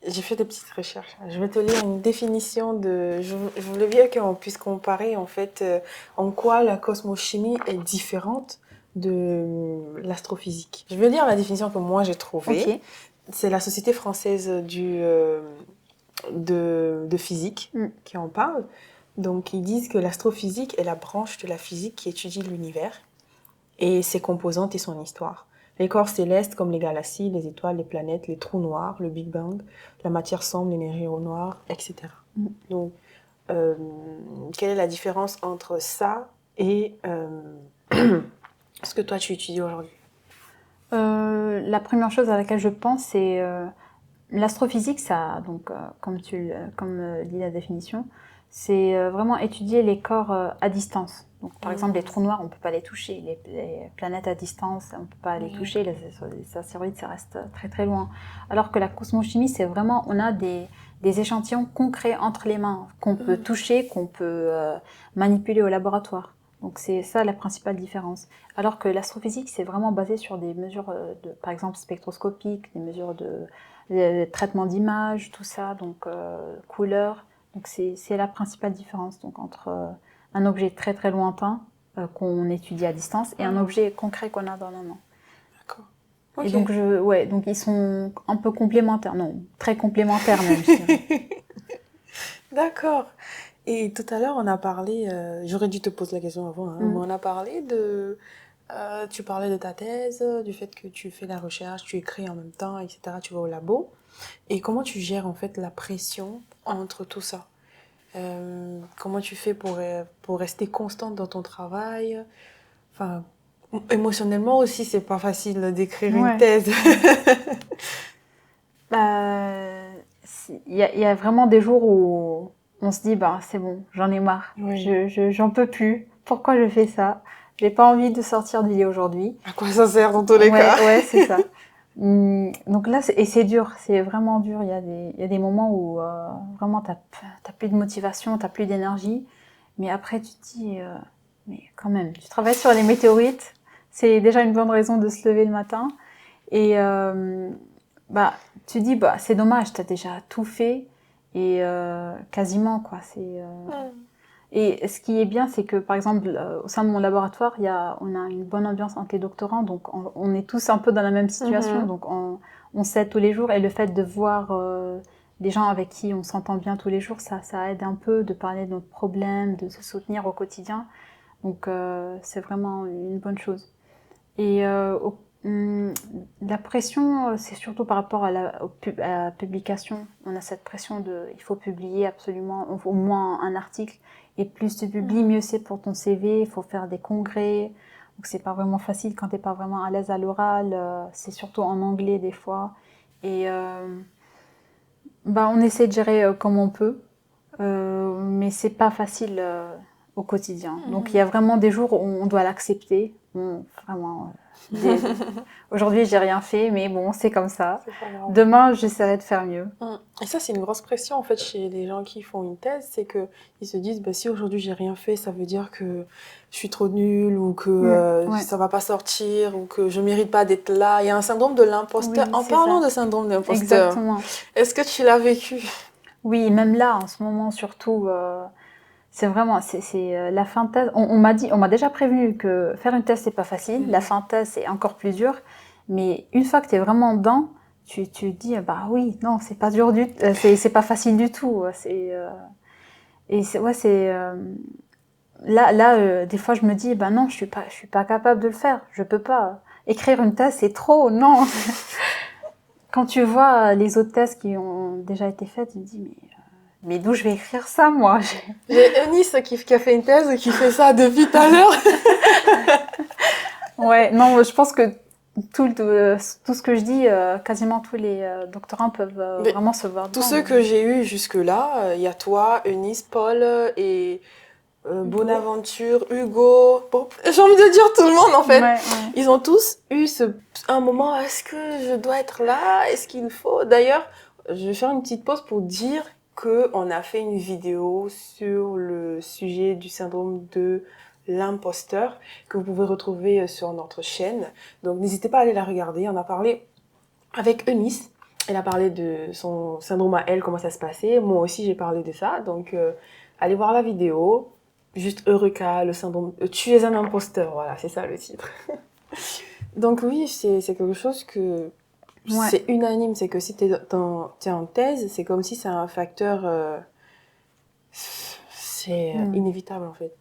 S1: j'ai fait des petites recherches. Je vais te lire une définition je voulais bien qu'on puisse comparer en fait en quoi la cosmochimie est différente de l'astrophysique. Je vais lire la définition que moi j'ai trouvée.
S2: Ok.
S1: C'est la Société française de physique qui en parle. Donc ils disent que l'astrophysique est la branche de la physique qui étudie l'univers et ses composantes et son histoire. Les corps célestes comme les galaxies, les étoiles, les planètes, les trous noirs, le Big Bang, la matière sombre, l'énergie noire, etc. Donc, quelle est la différence entre ça et ce que toi tu étudies aujourd'hui?
S2: La première chose à laquelle je pense, c'est l'astrophysique. Ça, donc, comme dit la définition, c'est vraiment étudier les corps à distance. Donc, par exemple, les trous noirs, on ne peut pas les toucher. Les planètes à distance, on ne peut pas les toucher. Les astéroïdes, ça reste très très loin. Alors que la cosmochimie, c'est vraiment, on a des échantillons concrets entre les mains qu'on peut toucher, qu'on peut manipuler au laboratoire. Donc c'est ça la principale différence. Alors que l'astrophysique, c'est vraiment basé sur des mesures, par exemple spectroscopiques, des mesures de traitement d'image, tout ça, donc couleurs. Donc c'est la principale différence donc, entre un objet très très lointain qu'on étudie à distance et un objet concret qu'on a dans la main.
S1: D'accord.
S2: Et
S1: Ok.
S2: donc, donc ils sont un peu complémentaires, non, très complémentaires même, je dirais.
S1: D'accord. Et tout à l'heure, on a parlé, j'aurais dû te poser la question avant, hein, mais on a parlé tu parlais de ta thèse, du fait que tu fais la recherche, tu écris en même temps, etc., tu vas au labo. Et comment tu gères en fait la pression entre tout ça? Comment tu fais pour rester constante dans ton travail? Enfin, émotionnellement aussi, c'est pas facile d'écrire une
S2: Ouais.
S1: thèse.
S2: Il y a vraiment des jours où on se dit, bah, c'est bon, j'en ai marre,
S1: Oui.
S2: j'en peux plus. Pourquoi je fais ça? J'ai pas envie de sortir du lit aujourd'hui.
S1: À quoi ça sert dans tous les cas?
S2: Ouais, c'est ça. Donc là, et c'est dur, c'est vraiment dur. Il y a des moments où vraiment t'as plus de motivation, t'as plus d'énergie. Mais après, tu te dis, mais quand même, tu travailles sur les météorites, c'est déjà une bonne raison de se lever le matin. Et bah, tu dis, bah, c'est dommage, t'as déjà tout fait. Et quasiment, quoi. Et ce qui est bien, c'est que, par exemple, au sein de mon laboratoire, on a une bonne ambiance entre les doctorants, donc on est tous un peu dans la même situation, donc on s'aide tous les jours, et le fait de voir des gens avec qui on s'entend bien tous les jours, ça aide un peu de parler de notre problème, de se soutenir au quotidien, donc c'est vraiment une bonne chose. Et la pression, c'est surtout par rapport à la publication. On a cette pression il faut publier absolument, au moins un article. Et plus tu publies, mieux c'est pour ton CV. Il faut faire des congrès. Donc c'est pas vraiment facile quand t'es pas vraiment à l'aise à l'oral. C'est surtout en anglais des fois. Et bah on essaie de gérer comme on peut, mais c'est pas facile au quotidien. Donc il y a vraiment des jours où on doit l'accepter. Vraiment. Aujourd'hui, j'ai rien fait, mais bon, c'est comme ça.
S1: C'est pas grave.
S2: Demain, j'essaierai de faire mieux.
S1: Et ça, c'est une grosse pression en fait chez les gens qui font une thèse, c'est que ils se disent bah, si aujourd'hui j'ai rien fait, ça veut dire que je suis trop nulle ou que
S2: Ouais.
S1: ça va pas sortir ou que je mérite pas d'être là. Il y a un syndrome de l'imposteur.
S2: Oui,
S1: En
S2: c'est
S1: parlant
S2: ça.
S1: de syndrome de l'imposteur,
S2: Exactement.
S1: est-ce que tu l'as vécu?
S2: Oui, même là, en ce moment, surtout, c'est vraiment, la fin de thèse. On m'a déjà prévenu que faire une thèse, c'est pas facile. La fin de thèse, c'est encore plus dur. Mais une fois que tu es vraiment dedans, tu te dis, bah oui, non, c'est pas dur c'est pas facile du tout. Et ouais, des fois, je me dis, bah non, je suis pas capable de le faire. Je peux pas. Écrire une thèse, c'est trop, non. Quand tu vois les autres thèses qui ont déjà été faites, tu te dis, mais d'où je vais écrire ça, moi?
S1: J'ai Eunice qui a fait une thèse et qui fait ça depuis tout à l'heure.
S2: Ouais, non, je pense que tout ce que je dis, quasiment tous les doctorants peuvent
S1: Mais
S2: vraiment se voir
S1: tous
S2: dedans.
S1: ceux que j'ai eus jusque-là, il y a toi, Eunice, Paul et Bonaventure, Hugo. Bon, j'ai envie de dire tout le monde en fait.
S2: Ouais, ouais.
S1: Ils ont tous eu un moment, est-ce que je dois être là? Est-ce qu'il faut? D'ailleurs, je vais faire une petite pause pour dire qu'on a fait une vidéo sur le sujet du syndrome de l'imposteur que vous pouvez retrouver sur notre chaîne. Donc n'hésitez pas à aller la regarder. On a parlé avec Eunice. Elle a parlé de son syndrome à elle, comment ça se passait. Moi aussi, j'ai parlé de ça. Donc, allez voir la vidéo. Juste Eureka, le syndrome. Tu es un imposteur, voilà, c'est ça le titre. Donc, oui, c'est quelque chose que.
S2: Ouais.
S1: C'est unanime. C'est que si t'es en thèse, c'est comme si c'est un facteur. C'est inévitable, en fait.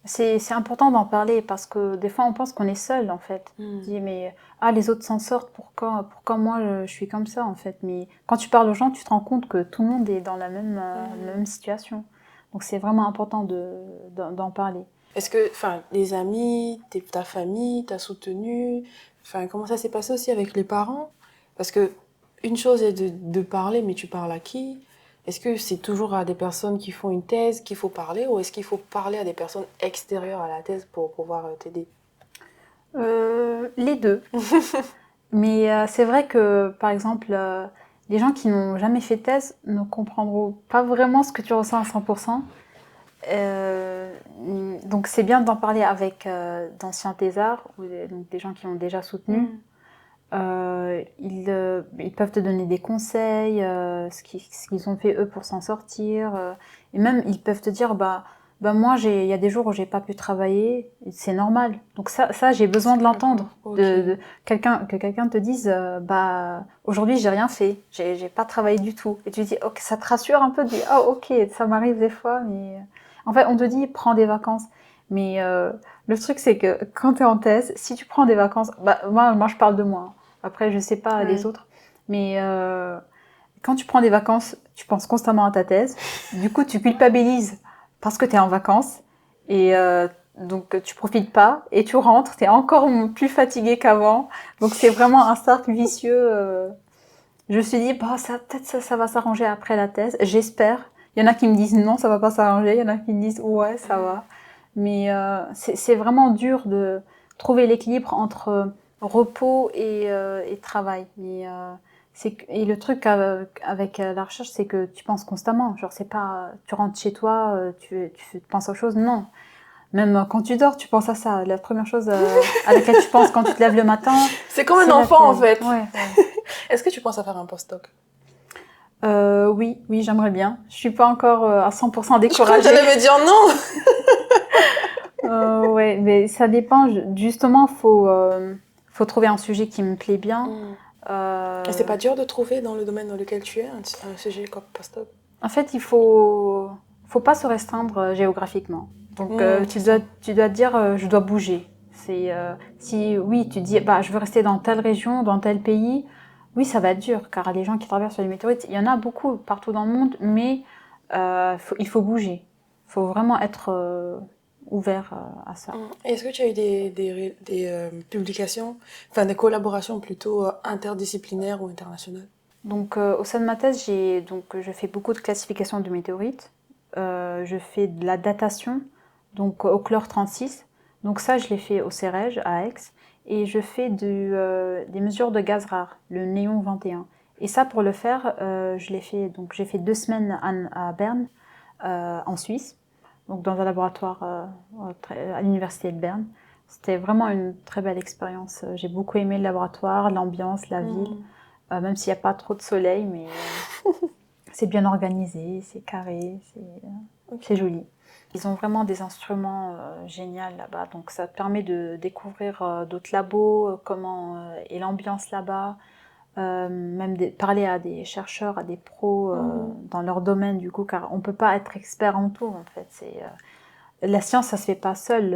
S2: C'est important d'en parler parce que des fois on pense qu'on est seul en fait. On se dit mais les autres s'en sortent, pourquoi moi je suis comme ça en fait. Mais quand tu parles aux gens, tu te rends compte que tout le monde est dans la même situation. Donc c'est vraiment important d'en parler.
S1: Est-ce que, enfin, les amis, ta famille t'a soutenu? Enfin, comment ça s'est passé aussi avec les parents? Parce que une chose est de parler, mais tu parles à qui? Est-ce que c'est toujours à des personnes qui font une thèse qu'il faut parler, ou est-ce qu'il faut parler à des personnes extérieures à la thèse pour pouvoir t'aider?
S2: Les deux. Mais c'est vrai que par exemple les gens qui n'ont jamais fait de thèse ne comprendront pas vraiment ce que tu ressens à 100%. Donc c'est bien d'en parler avec d'anciens thésards ou donc des gens qui ont déjà soutenu. Ils peuvent te donner des conseils, ce qu'ils ont fait eux pour s'en sortir. Et même ils peuvent te dire bah moi il y a des jours où j'ai pas pu travailler, c'est normal. Donc ça j'ai besoin de l'entendre,
S1: Okay.
S2: de que quelqu'un te dise bah aujourd'hui j'ai rien fait, j'ai pas travaillé du tout. Et tu dis ok, ça te rassure un peu, tu dis oh ok, ça m'arrive des fois, mais en fait on te dit prends des vacances. Mais le truc c'est que quand tu es en thèse, si tu prends des vacances, bah moi je parle de moi. Après, je sais pas les autres. Mais quand tu prends des vacances, tu penses constamment à ta thèse. Du coup, tu culpabilises parce que tu es en vacances. Et donc, tu profites pas. Et tu rentres, tu es encore plus fatigué qu'avant. Donc, c'est vraiment un cercle vicieux. Je me suis dit, bah, peut-être ça va s'arranger après la thèse. J'espère. Il y en a qui me disent non, ça va pas s'arranger. Il y en a qui me disent ouais, ça va. Mais c'est vraiment dur de trouver l'équilibre entre repos et travail. Et le truc avec la recherche, c'est que tu penses constamment. Genre, c'est pas, tu rentres chez toi, tu penses à autre chose. Non. Même quand tu dors, tu penses à ça. La première chose à laquelle tu penses quand tu te lèves le matin.
S1: C'est comme un enfant en fait.
S2: Ouais.
S1: Est-ce que tu penses à faire un postdoc?
S2: Oui, j'aimerais bien. Je suis pas encore à 100%
S1: Je crois que
S2: découragée.
S1: j'allais me dire non.
S2: Ouais, mais ça dépend. Justement, faut trouver un sujet qui me plaît bien.
S1: Et c'est pas dur de trouver dans le domaine dans lequel tu es un sujet comme postdoc?
S2: En fait, il faut pas se restreindre géographiquement. Donc, tu dois te dire, je dois bouger. Si oui, tu dis, bah, je veux rester dans telle région, dans tel pays. Oui, ça va être dur, car les gens qui traversent les météorites, il y en a beaucoup partout dans le monde, mais il faut bouger. Il faut vraiment être ouvert à ça.
S1: Est-ce que tu as eu des publications, enfin des collaborations plutôt interdisciplinaires ou internationales?
S2: Donc, au sein de ma thèse, je fais beaucoup de classification de météorites. Je fais de la datation, donc au CLOR 36. Donc ça, je l'ai fait au CEREG à Aix. Et je fais des mesures de gaz rares, le néon 21. Et ça, pour le faire, je l'ai fait. Donc j'ai fait 2 semaines à Berne, en Suisse, donc dans un laboratoire à l'université de Berne. C'était vraiment une très belle expérience. J'ai beaucoup aimé le laboratoire, l'ambiance, la ville, même s'il n'y a pas trop de soleil, mais c'est bien organisé, c'est carré, c'est joli. Ils ont vraiment des instruments géniaux là-bas, donc ça te permet de découvrir d'autres labos, comment est l'ambiance là-bas, même parler à des chercheurs, à des pros dans leur domaine du coup, car on peut pas être expert en tout en fait. La science, ça se fait pas seul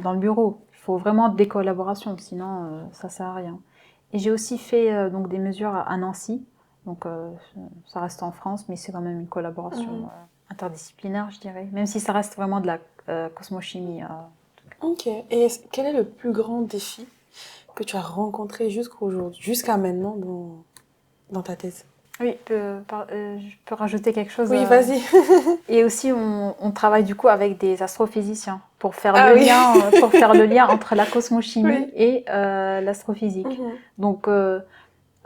S2: dans le bureau. Il faut vraiment des collaborations, sinon ça sert à rien. Et j'ai aussi fait donc des mesures à Nancy, donc ça reste en France, mais c'est quand même une collaboration interdisciplinaire, je dirais, même si ça reste vraiment de la cosmochimie.
S1: Ok. Et quel est le plus grand défi que tu as rencontré jusqu'à maintenant dans ta thèse?
S2: Oui, je peux rajouter quelque chose.
S1: Oui, vas-y.
S2: Et aussi, on travaille du coup avec des astrophysiciens pour faire pour faire le lien entre la cosmochimie et l'astrophysique. Donc,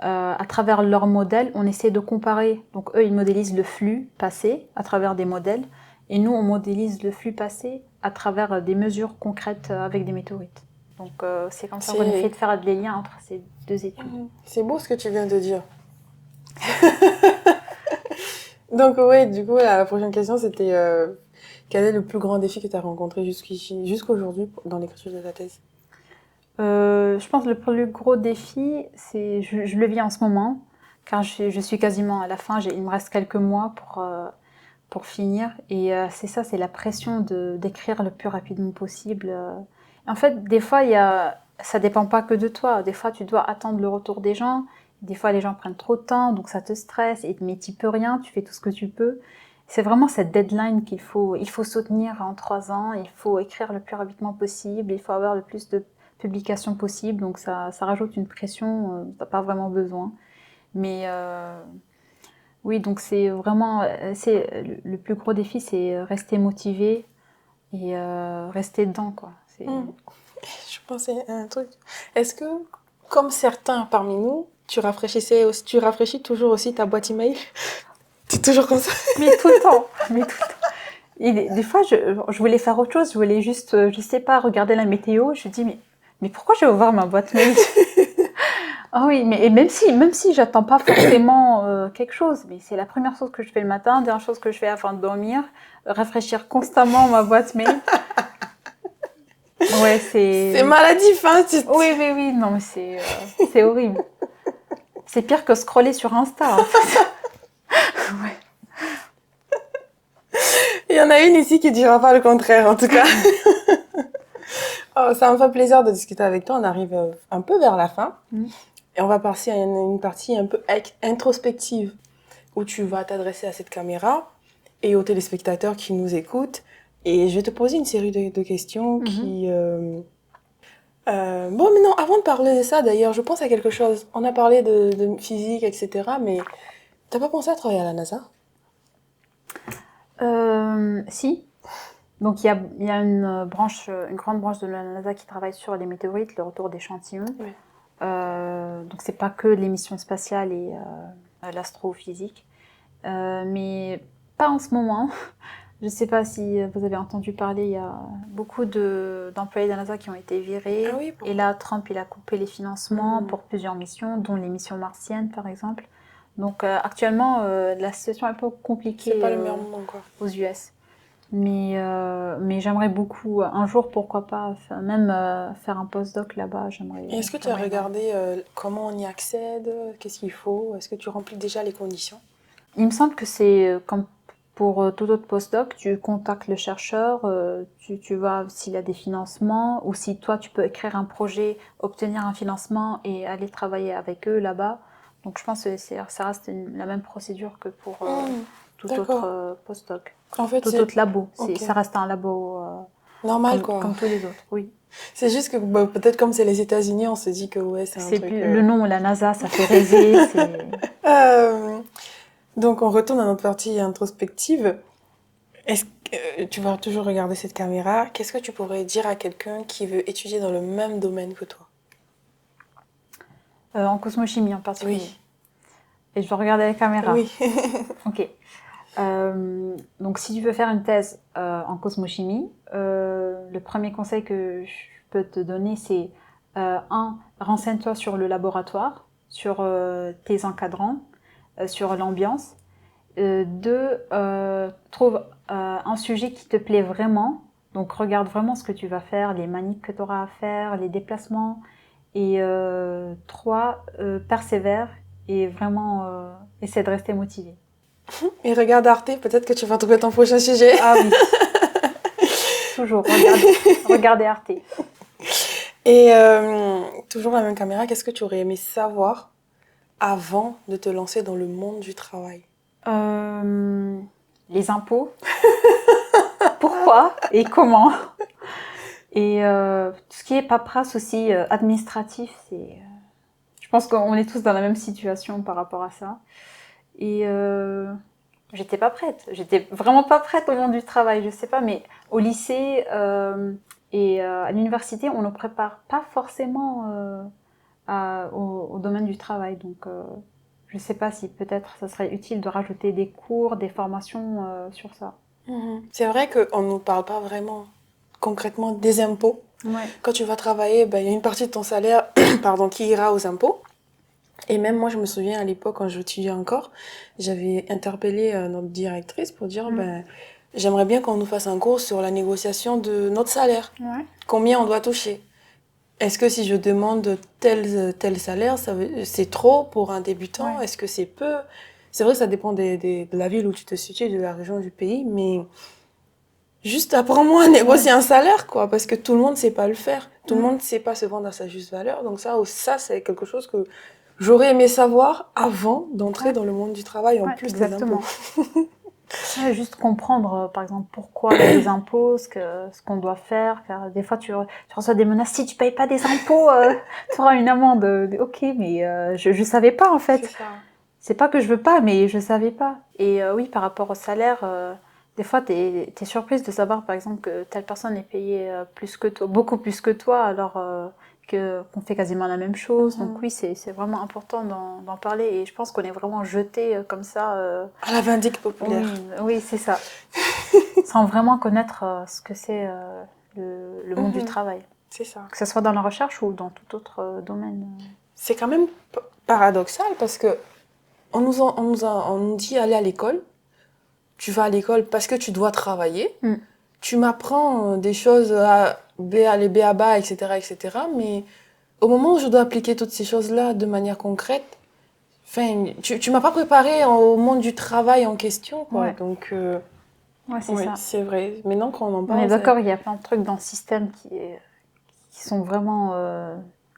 S2: à travers leurs modèles, on essaie de comparer. Donc, eux, ils modélisent le flux passé à travers des modèles, et nous, on modélise le flux passé à travers des mesures concrètes avec des météorites. Donc, c'est comme ça qu'on essaie de faire des liens entre ces deux études.
S1: C'est beau ce que tu viens de dire. Donc, ouais, du coup, la prochaine question, c'était quel est le plus grand défi que tu as rencontré jusqu'aujourd'hui dans l'écriture de ta thèse?
S2: Je pense que le plus gros défi, je le vis en ce moment, car je suis quasiment à la fin, il me reste quelques mois pour finir, et c'est la pression d'écrire le plus rapidement possible. En fait, des fois, ça dépend pas que de toi, des fois tu dois attendre le retour des gens, des fois les gens prennent trop de temps, donc ça te stresse, mais tu peux rien, tu fais tout ce que tu peux. C'est vraiment cette deadline il faut soutenir en 3 ans, il faut écrire le plus rapidement possible, il faut avoir le plus de publications possibles, donc ça rajoute une pression, t'as pas vraiment besoin. Mais oui, donc c'est vraiment, le plus gros défi, c'est rester motivé et rester dedans, quoi.
S1: Je pensais à un truc. Est-ce que, comme certains parmi nous, tu rafraîchis toujours aussi ta boîte email? C'est toujours comme ça?
S2: Mais tout le temps, mais tout le temps. Et des fois, je voulais faire autre chose, je voulais juste, je sais pas, regarder la météo. Je dis, mais pourquoi je vais ouvrir ma boîte mail? Ah oui, mais même si j'attends pas forcément quelque chose, mais c'est la première chose que je fais le matin, la dernière chose que je fais avant de dormir, rafraîchir constamment ma boîte mail. Ouais,
S1: C'est maladif, hein?
S2: Oui, non, mais c'est horrible. C'est pire que scroller sur Insta, en fait. Ouais.
S1: Il y en a une ici qui dira pas le contraire, en tout cas. Oh, ça me fait plaisir de discuter avec toi. On arrive un peu vers la fin. Et on va passer à une partie un peu introspective, où tu vas t'adresser à cette caméra et aux téléspectateurs qui nous écoutent. Et je vais te poser une série de questions qui... Bon, mais non, avant de parler de ça, d'ailleurs, je pense à quelque chose. On a parlé de physique, etc., mais t'as pas pensé à travailler à la NASA?
S2: Si. Donc il y a une grande branche de la NASA qui travaille sur les météorites, le retour d'échantillons.
S1: Oui.
S2: Donc c'est pas que les missions spatiales et l'astrophysique, mais pas en ce moment. Je sais pas si vous avez entendu parler, il y a beaucoup d'employés de la NASA qui ont été virés.
S1: Ah oui,
S2: et là, Trump il a coupé les financements pour plusieurs missions, dont les missions martiennes par exemple. Donc actuellement, la situation est un peu compliquée.
S1: C'est pas le meilleur moment, quoi.
S2: Aux US. Mais j'aimerais beaucoup, un jour, pourquoi pas, même faire un postdoc là-bas.
S1: Et est-ce que tu as regardé comment on y accède? Qu'est-ce qu'il faut? Est-ce que tu remplis déjà les conditions?
S2: Il me semble que c'est comme pour tout autre postdoc, tu contactes le chercheur, tu vois s'il y a des financements, ou si toi tu peux écrire un projet, obtenir un financement et aller travailler avec eux là-bas. Donc je pense que ça reste la même procédure que pour tout autre postdoc.
S1: En fait,
S2: tout autre labo. Ça reste un labo
S1: normal,
S2: comme tous les autres, oui.
S1: C'est juste que peut-être comme c'est les États-Unis, on se dit que ouais, c'est un truc...
S2: Le nom, la NASA, ça fait rêver.
S1: Donc on retourne à notre partie introspective. tu vas toujours regarder cette caméra. Qu'est-ce que tu pourrais dire à quelqu'un qui veut étudier dans le même domaine que toi?
S2: En cosmochimie en particulier.
S1: Oui.
S2: Et je dois regarder la caméra.
S1: Oui.
S2: Ok. Donc, si tu veux faire une thèse en cosmochimie, le premier conseil que je peux te donner, c'est renseigne-toi sur le laboratoire, sur tes encadrants, sur l'ambiance. Deux, trouve un sujet qui te plaît vraiment. Donc, regarde vraiment ce que tu vas faire, les manips que tu auras à faire, les déplacements. Et trois, persévère et vraiment essaie de rester motivé.
S1: Et regarde Arte, peut-être que tu vas trouver ton prochain sujet.
S2: Ah oui, toujours, regardez Arte.
S1: Et toujours la même caméra, qu'est-ce que tu aurais aimé savoir avant de te lancer dans le monde du travail?
S2: Les impôts, pourquoi et comment. Et tout ce qui est paperasse aussi, administratif, je pense qu'on est tous dans la même situation par rapport à ça. Et j'étais pas prête. J'étais vraiment pas prête au monde du travail, je sais pas, mais au lycée et à l'université, on ne prépare pas forcément au domaine du travail. Donc, je sais pas si peut-être ça serait utile de rajouter des cours, des formations sur ça.
S1: C'est vrai qu'on ne nous parle pas vraiment concrètement des impôts.
S2: Ouais.
S1: Quand tu vas travailler, ben, il y a une partie de ton salaire pardon, qui ira aux impôts. Et même moi, je me souviens à l'époque, quand j'étudiais encore, j'avais interpellé notre directrice pour dire ben, j'aimerais bien qu'on nous fasse un cours sur la négociation de notre salaire.
S2: Ouais.
S1: Combien on doit toucher? Est-ce que si je demande tel salaire, c'est trop pour un débutant?
S2: Ouais.
S1: Est-ce que c'est peu? C'est vrai que ça dépend de la ville où tu te situes, de la région du pays, mais juste apprends-moi à négocier un salaire, quoi, parce que tout le monde ne sait pas le faire. Tout le monde ne sait pas se vendre à sa juste valeur. Donc ça c'est quelque chose que j'aurais aimé savoir avant d'entrer dans le monde du travail, en plus des impôts.
S2: Ouais, juste comprendre, par exemple, pourquoi il y a des impôts, ce qu'on doit faire. Car des fois, tu reçois des menaces. Si tu payes pas des impôts, tu auras une amende. Ok, mais je savais pas, en fait. C'est pas que je veux pas, mais je savais pas. Et oui, par rapport au salaire, des fois, t'es surprise de savoir, par exemple, que telle personne est payée plus que toi, beaucoup plus que toi, alors qu'on fait quasiment la même chose. Donc oui, c'est vraiment important d'en parler. Et je pense qu'on est vraiment jeté comme ça.
S1: À la vindicte populaire.
S2: Oui, c'est ça. Sans vraiment connaître ce que c'est le monde du travail.
S1: C'est ça.
S2: Que ce soit dans la recherche ou dans tout autre domaine.
S1: C'est quand même paradoxal parce que on nous dit aller à l'école. Tu vas à l'école parce que tu dois travailler. Tu m'apprends des choses, les b.a.-ba, etc., etc. Mais au moment où je dois appliquer toutes ces choses-là de manière concrète, tu m'as pas préparé au monde du travail en question, quoi.
S2: Ouais.
S1: Donc,
S2: C'est ça.
S1: C'est vrai. Maintenant qu'on en parle,
S2: on est d'accord, il y a plein de trucs dans le système qui sont vraiment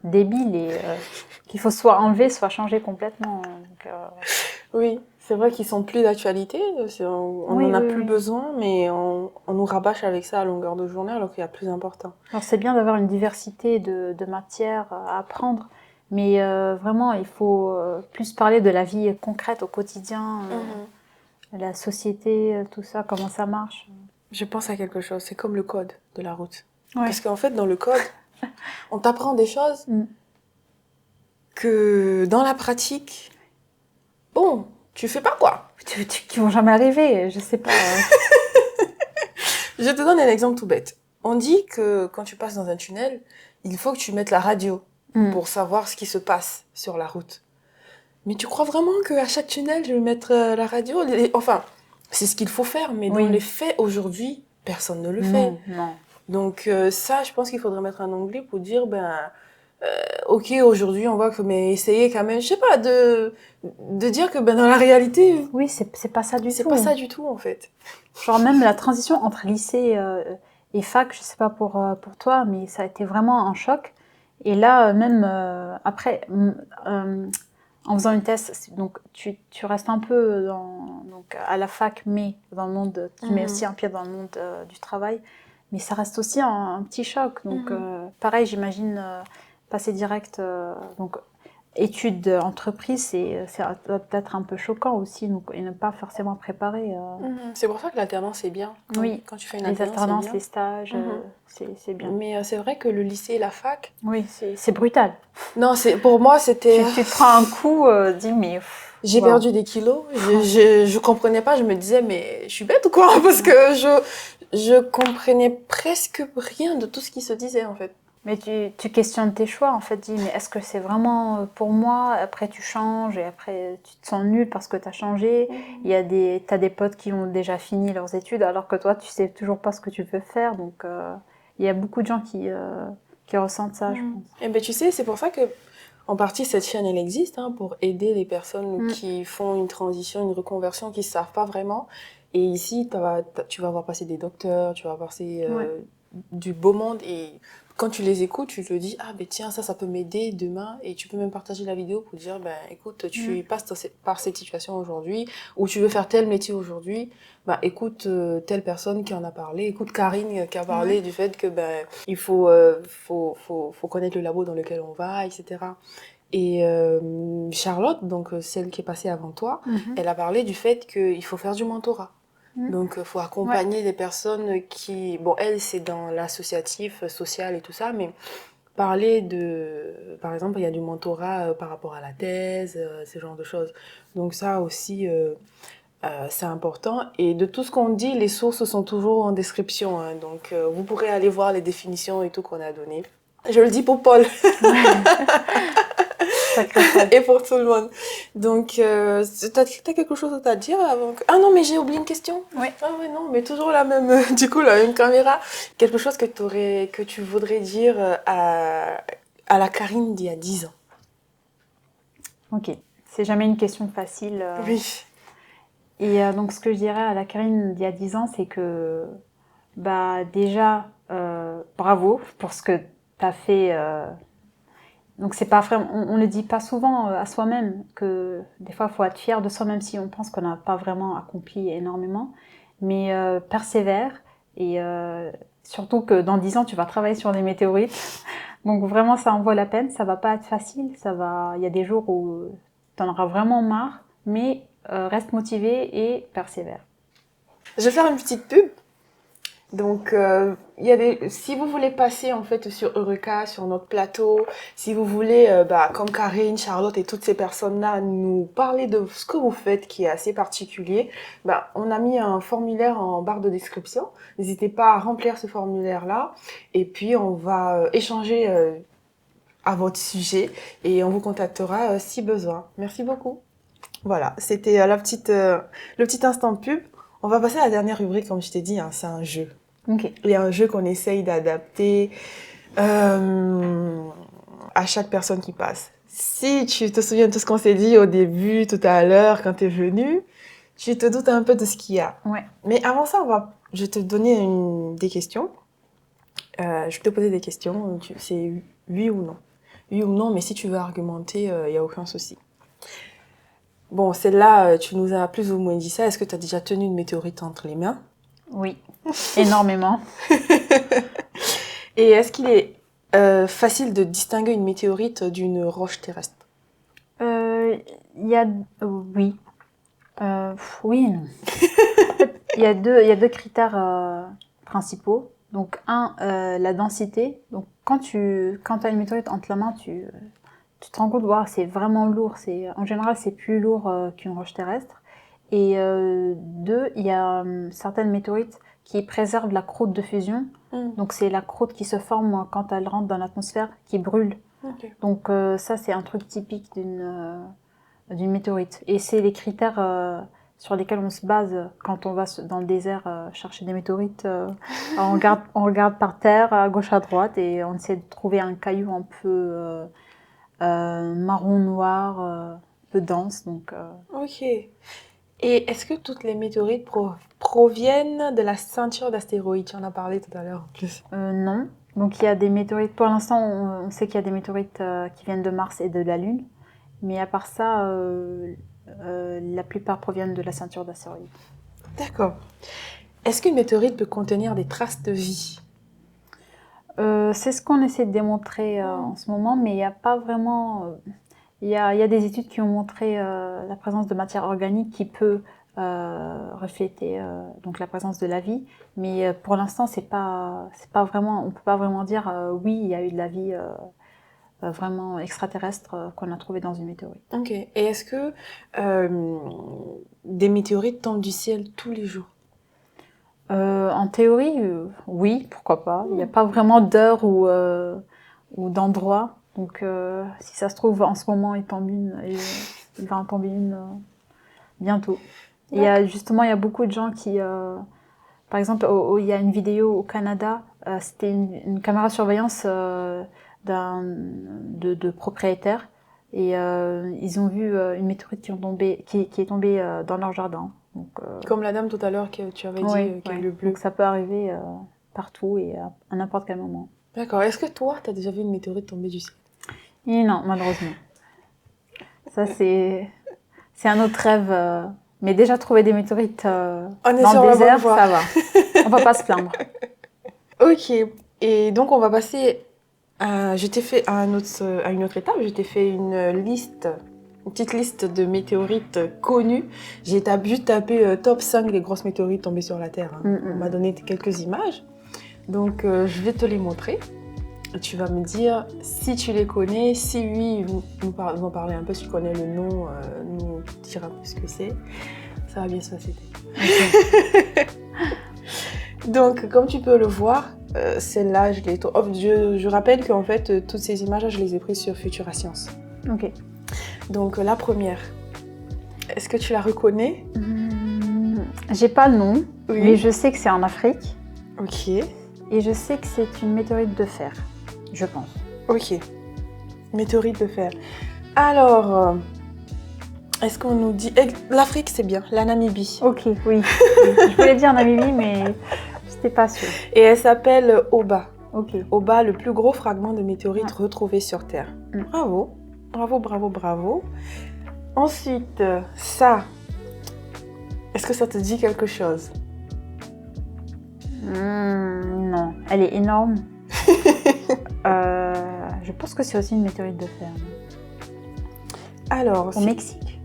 S2: débiles et qu'il faut soit enlever, soit changer complètement. Donc,
S1: oui, c'est vrai qu'ils sont plus d'actualité. On n'en a plus besoin, mais on nous rabâche avec ça à longueur de journée, alors qu'il y a plus important.
S2: Alors c'est bien d'avoir une diversité de matières à apprendre, mais vraiment, il faut plus parler de la vie concrète au quotidien, la société, tout ça, comment ça marche.
S1: Je pense à quelque chose, c'est comme le code de la route. Ouais. Parce qu'en fait, dans le code, on t'apprend des choses que dans la pratique, bon, tu fais pas quoi.
S2: Qui vont jamais arriver, je sais pas.
S1: Je te donne un exemple tout bête. On dit que quand tu passes dans un tunnel, il faut que tu mettes la radio pour savoir ce qui se passe sur la route. Mais tu crois vraiment qu'à chaque tunnel, je vais mettre la radio? Enfin, c'est ce qu'il faut faire, mais dans les faits, aujourd'hui, personne ne le fait.
S2: Non.
S1: Donc ça, je pense qu'il faudrait mettre un onglet pour dire, ok, aujourd'hui, on voit que, mais essayez quand même, je sais pas, de dire que dans la réalité...
S2: Oui, c'est pas ça du tout.
S1: C'est pas ça du tout, en fait.
S2: Genre même la transition entre lycée et fac, je sais pas pour toi, mais ça a été vraiment un choc. Et là, même après... en faisant une thèse, donc tu restes un peu donc à la fac, mais dans le monde, tu mets aussi un pied dans le monde du travail, mais ça reste aussi un petit choc. Donc pareil, j'imagine passer direct. Donc études entreprises, ça doit peut-être un peu choquant aussi, donc, et ne pas forcément préparé.
S1: C'est pour ça que l'alternance, c'est bien.
S2: Oui,
S1: Quand tu fais une
S2: les
S1: alternance, c'est
S2: alternances,
S1: bien.
S2: les stages, c'est bien.
S1: Mais c'est vrai que le lycée et la fac...
S2: Oui, c'est brutal.
S1: Non, pour moi, c'était...
S2: Tu te prends un coup, dis, mais...
S1: J'ai
S2: wow.
S1: perdu des kilos. Je comprenais pas. Je me disais, mais je suis bête ou quoi? Parce que je comprenais presque rien de tout ce qui se disait, en fait.
S2: Mais tu questionnes tes choix, en fait, dis, mais est-ce que c'est vraiment pour moi? Après, tu changes et après, tu te sens nul parce que tu as changé. T'as des potes qui ont déjà fini leurs études alors que toi, tu sais toujours pas ce que tu veux faire. Donc, il y a beaucoup de gens qui ressentent ça, je pense.
S1: Et ben, tu sais, c'est pour ça que, en partie, cette chaîne, elle existe, hein, pour aider les personnes qui font une transition, une reconversion, qui ne savent pas vraiment. Et ici, tu vas voir passer des docteurs, tu vas passer du beau monde. Et quand tu les écoutes, tu te dis, ah ben tiens, ça peut m'aider demain. Et tu peux même partager la vidéo pour dire, ben écoute, tu passes par cette situation aujourd'hui, ou tu veux faire tel métier aujourd'hui. Ben écoute, telle personne qui en a parlé, écoute Karine qui a parlé du fait que ben il faut connaître le labo dans lequel on va, etc. Et Charlotte, donc celle qui est passée avant toi, elle a parlé du fait qu'il faut faire du mentorat. Donc, il faut accompagner des personnes qui... Bon, elle, c'est dans l'associatif, social et tout ça, mais parler de... Par exemple, il y a du mentorat par rapport à la thèse, ce genre de choses. Donc ça aussi, c'est important. Et de tout ce qu'on dit, les sources sont toujours en description. Hein. Donc, vous pourrez aller voir les définitions et tout qu'on a donné. Je le dis pour Paul. Et pour tout le monde. Donc, t'as quelque chose à dire avant que... Ah non, mais j'ai oublié une question.
S2: Oui.
S1: Ah ouais, non, mais toujours la même, du coup, la même caméra. Quelque chose que tu voudrais dire à la Karine d'il y a 10 ans.
S2: Ok. C'est jamais une question facile.
S1: Oui.
S2: Et donc, ce que je dirais à la Karine d'il y a 10 ans, c'est que, bah, déjà, bravo pour ce que tu as fait. Donc, c'est pas vraiment, on le dit pas souvent à soi-même, que des fois, il faut être fier de soi, même si on pense qu'on n'a pas vraiment accompli énormément. Mais persévère, et surtout que dans 10 ans, tu vas travailler sur des météorites. Donc, vraiment, ça en vaut la peine. Ça va pas être facile. Il y a des jours où tu en auras vraiment marre, mais reste motivé et persévère.
S1: Je vais faire une petite pub. Donc, si vous voulez passer en fait sur Eureka, sur notre plateau, si vous voulez, comme Karine, Charlotte et toutes ces personnes-là, nous parler de ce que vous faites qui est assez particulier, on a mis un formulaire en barre de description. N'hésitez pas à remplir ce formulaire-là et puis on va échanger à votre sujet et on vous contactera si besoin. Merci beaucoup. Voilà, c'était le petit instant pub. On va passer à la dernière rubrique, comme je t'ai dit, hein, c'est un jeu.
S2: Okay.
S1: Il y a un jeu qu'on essaye d'adapter à chaque personne qui passe. Si tu te souviens de tout ce qu'on s'est dit au début, tout à l'heure, quand tu es venu, tu te doutes un peu de ce qu'il y a.
S2: Ouais.
S1: Mais avant ça, je vais te donner des questions. Je vais te poser des questions. C'est oui ou non. Oui ou non, mais si tu veux argumenter, il n'y a aucun souci. Bon, celle-là, tu nous as plus ou moins dit ça. Est-ce que tu as déjà tenu une météorite entre les mains?
S2: Oui, énormément.
S1: Et est-ce qu'il est facile de distinguer une météorite d'une roche terrestre?
S2: Il y a... oui. Oui et non. En fait, il y a deux critères principaux. Donc, la densité. Donc, quand tu as une météorite entre la main, tu te rends compte, wow, c'est vraiment lourd. En général, c'est plus lourd qu'une roche terrestre. Et deux, il y a certaines météorites qui préservent la croûte de fusion. Donc, c'est la croûte qui se forme quand elle rentre dans l'atmosphère, qui brûle.
S1: Okay.
S2: Donc, ça, c'est un truc typique d'une météorite. Et c'est les critères sur lesquels on se base quand on va dans le désert chercher des météorites. On regarde par terre, à gauche, à droite, et on essaie de trouver un caillou un peu marron-noir, un peu dense. Donc,
S1: Ok. Et est-ce que toutes les météorites proviennent de la ceinture d'astéroïdes? Tu en as parlé tout à l'heure en plus.
S2: Non. Donc il y a des météorites, pour l'instant on sait qu'il y a des météorites qui viennent de Mars et de la Lune. Mais à part ça, la plupart proviennent de la ceinture d'astéroïdes.
S1: D'accord. Est-ce qu'une météorite peut contenir des traces de vie?
S2: C'est ce qu'on essaie de démontrer en ce moment, mais il n'y a pas vraiment... Il y a des études qui ont montré la présence de matière organique qui peut refléter donc la présence de la vie, mais pour l'instant c'est pas vraiment, on peut pas vraiment dire oui, il y a eu de la vie vraiment extraterrestre qu'on a trouvé dans une météorite.
S1: Ok. Et est-ce que des météorites tombent du ciel tous les jours?
S2: En théorie, oui, pourquoi pas. Il n'y a pas vraiment d'heure ou d'endroit. Donc, si ça se trouve, en ce moment, il va en tomber une bientôt. Et il y a beaucoup de gens qui... par exemple, il y a une vidéo au Canada, c'était une caméra de surveillance de propriétaires. Et ils ont vu une météorite qui est tombée dans leur jardin. Donc,
S1: Comme la dame tout à l'heure que tu avais dit,
S2: ouais.
S1: le bleu.
S2: Donc ça peut arriver partout et à n'importe quel moment.
S1: D'accord. Est-ce que toi, tu as déjà vu une météorite tomber du ciel?
S2: Et non, malheureusement. Ça, c'est un autre rêve. Mais déjà, trouver des météorites dans le désert, ça va. On va pas se plaindre.
S1: Ok. Et donc, on va passer je t'ai fait à une autre étape. Je t'ai fait une petite liste de météorites connues. J'ai juste tapé top 5 des grosses météorites tombées sur la Terre. On m'a donné quelques images. Donc, je vais te les montrer. Tu vas me dire si tu les connais. Si oui, nous parler un peu. Si tu connais le nom, nous dire un peu ce que c'est. Ça va bien se passer. Okay. Donc, comme tu peux le voir, celle-là, je rappelle qu'en fait, toutes ces images, je les ai prises sur Futura Science.
S2: Ok.
S1: Donc, la première, est-ce que tu la reconnais?
S2: J'ai pas le nom,
S1: oui.
S2: Mais je sais que c'est en Afrique.
S1: Ok.
S2: Et je sais que c'est une météorite de fer, je pense.
S1: Ok. Météorite de fer. Alors, est-ce qu'on nous dit... L'Afrique, c'est bien, la Namibie.
S2: Ok, oui. Je voulais dire Namibie, mais j'étais pas sûre.
S1: Et elle s'appelle Oba.
S2: Ok.
S1: Oba, le plus gros fragment de météorite retrouvé sur Terre. Bravo. Bravo, bravo, bravo. Ensuite, ça, est-ce que ça te dit quelque chose?
S2: Non, elle est énorme. Je pense que c'est aussi une météorite de fer.
S1: Alors,
S2: au Mexique?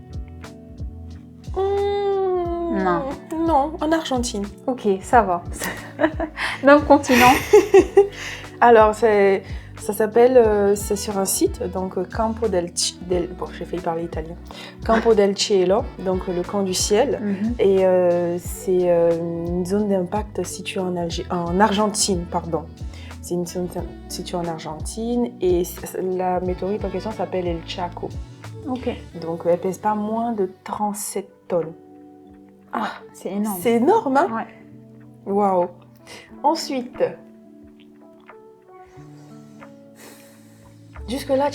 S1: Non. Non, en Argentine.
S2: Ok, ça va. Même continent.
S1: Alors, ça s'appelle, c'est sur un site, donc Campo bon, j'ai failli parler italien. Campo del Cielo, donc le camp du ciel. Et c'est une zone d'impact située en Argentine, pardon. C'est une zone située en Argentine et la météorite en question s'appelle El Chaco.
S2: Ok.
S1: Donc elle pèse pas moins de 37 tonnes.
S2: Ah, c'est énorme.
S1: C'est énorme, hein?
S2: Ouais.
S1: Waouh. Ensuite, jusque-là,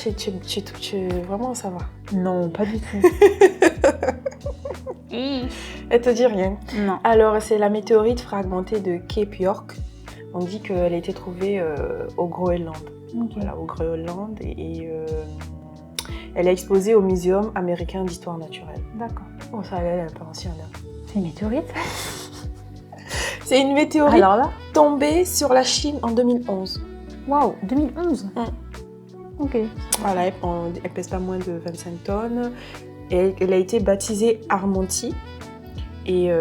S1: vraiment, ça va?
S2: Non, pas du tout.
S1: Elle te dit rien?
S2: Non.
S1: Alors, c'est la météorite fragmentée de Cape York. On dit qu'elle a été trouvée au Groenland.
S2: Okay.
S1: Voilà, au Groenland. Et elle est exposée au Muséum américain d'histoire naturelle.
S2: D'accord.
S1: Oh, ça, elle est un peu ancienne.
S2: C'est une météorite?
S1: C'est une météorite tombée sur la Chine en 2011.
S2: Waouh, 2011? Ok.
S1: Voilà, elle pèse pas moins de 25 tonnes. Et elle a été baptisée Armonti. Et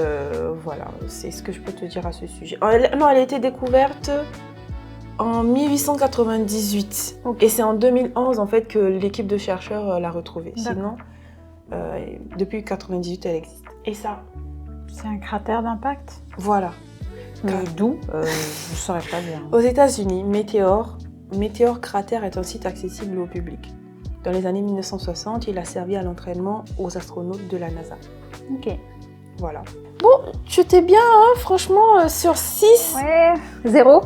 S1: voilà, c'est ce que je peux te dire à ce sujet. Elle a été découverte en 1898. Okay. Et c'est en 2011 en fait que l'équipe de chercheurs l'a retrouvée. Sinon, depuis 1998, elle existe. Et ça?
S2: C'est un cratère d'impact?
S1: Voilà.
S2: D'où? Je ne saurais pas dire.
S1: Aux États-Unis, Météor Cratère est un site accessible au public. Dans les années 1960, il a servi à l'entraînement aux astronautes de la NASA.
S2: Ok.
S1: Voilà. Bon, tu t'es bien, hein, franchement, sur 6.
S2: Ouais, 0.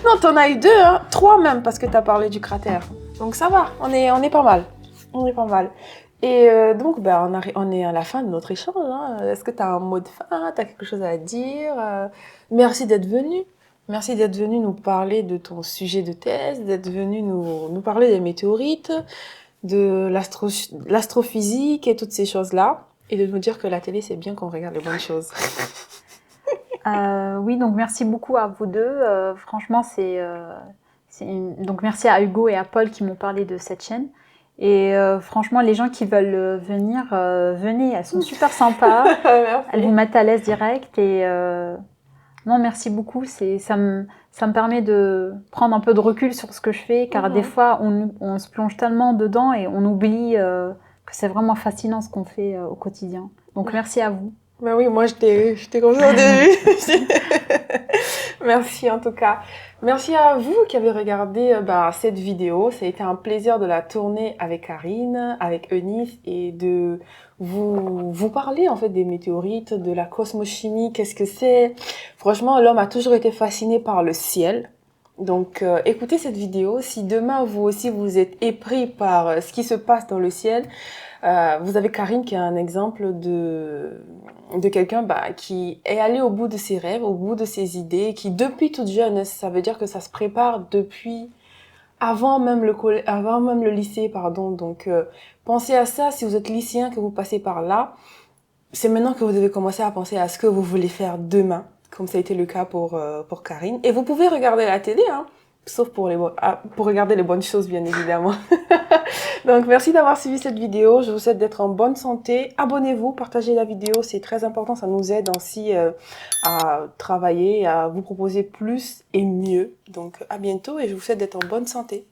S1: Non, t'en as eu 2, hein, 3 même, parce que t'as parlé du cratère. Donc ça va, on est pas mal. On est pas mal. Et donc, on est à la fin de notre échange. Hein. Est-ce que t'as un mot de fin? T'as quelque chose à dire? Merci d'être venu. Merci d'être venu nous parler de ton sujet de thèse, d'être venu nous parler des météorites, de l'astrophysique et toutes ces choses-là. Et de nous dire que la télé, c'est bien qu'on regarde les bonnes choses.
S2: Oui, donc merci beaucoup à vous deux. Franchement, donc merci à Hugo et à Paul qui m'ont parlé de cette chaîne. Et franchement, les gens qui veulent venir, venez, elles sont super sympas. Elles vous mettent à l'aise direct. Et non, merci beaucoup. Ça me permet de prendre un peu de recul sur ce que je fais, car des fois, on se plonge tellement dedans et on oublie que c'est vraiment fascinant ce qu'on fait au quotidien. Donc, merci à vous.
S1: Ben oui, moi, j'étais comme ça au début. Merci en tout cas. Merci à vous qui avez regardé cette vidéo. Ça a été un plaisir de la tourner avec Karine, avec Eunice et de vous parler en fait des météorites, de la cosmochimie, qu'est-ce que c'est. Franchement, l'homme a toujours été fasciné par le ciel. Donc écoutez cette vidéo. Si demain vous aussi vous êtes épris par ce qui se passe dans le ciel, vous avez Karine qui est un exemple de quelqu'un qui est allé au bout de ses rêves, au bout de ses idées, qui depuis toute jeune, ça veut dire que ça se prépare depuis avant même avant même le lycée, pardon. Donc pensez à ça si vous êtes lycéen, que vous passez par là. C'est maintenant que vous devez commencer à penser à ce que vous voulez faire demain, comme ça a été le cas pour Karine. Et vous pouvez regarder la télé, hein, sauf pour regarder les bonnes choses, bien évidemment. Donc, merci d'avoir suivi cette vidéo. Je vous souhaite d'être en bonne santé. Abonnez-vous, partagez la vidéo, c'est très important. Ça nous aide aussi à travailler, à vous proposer plus et mieux. Donc, à bientôt et je vous souhaite d'être en bonne santé.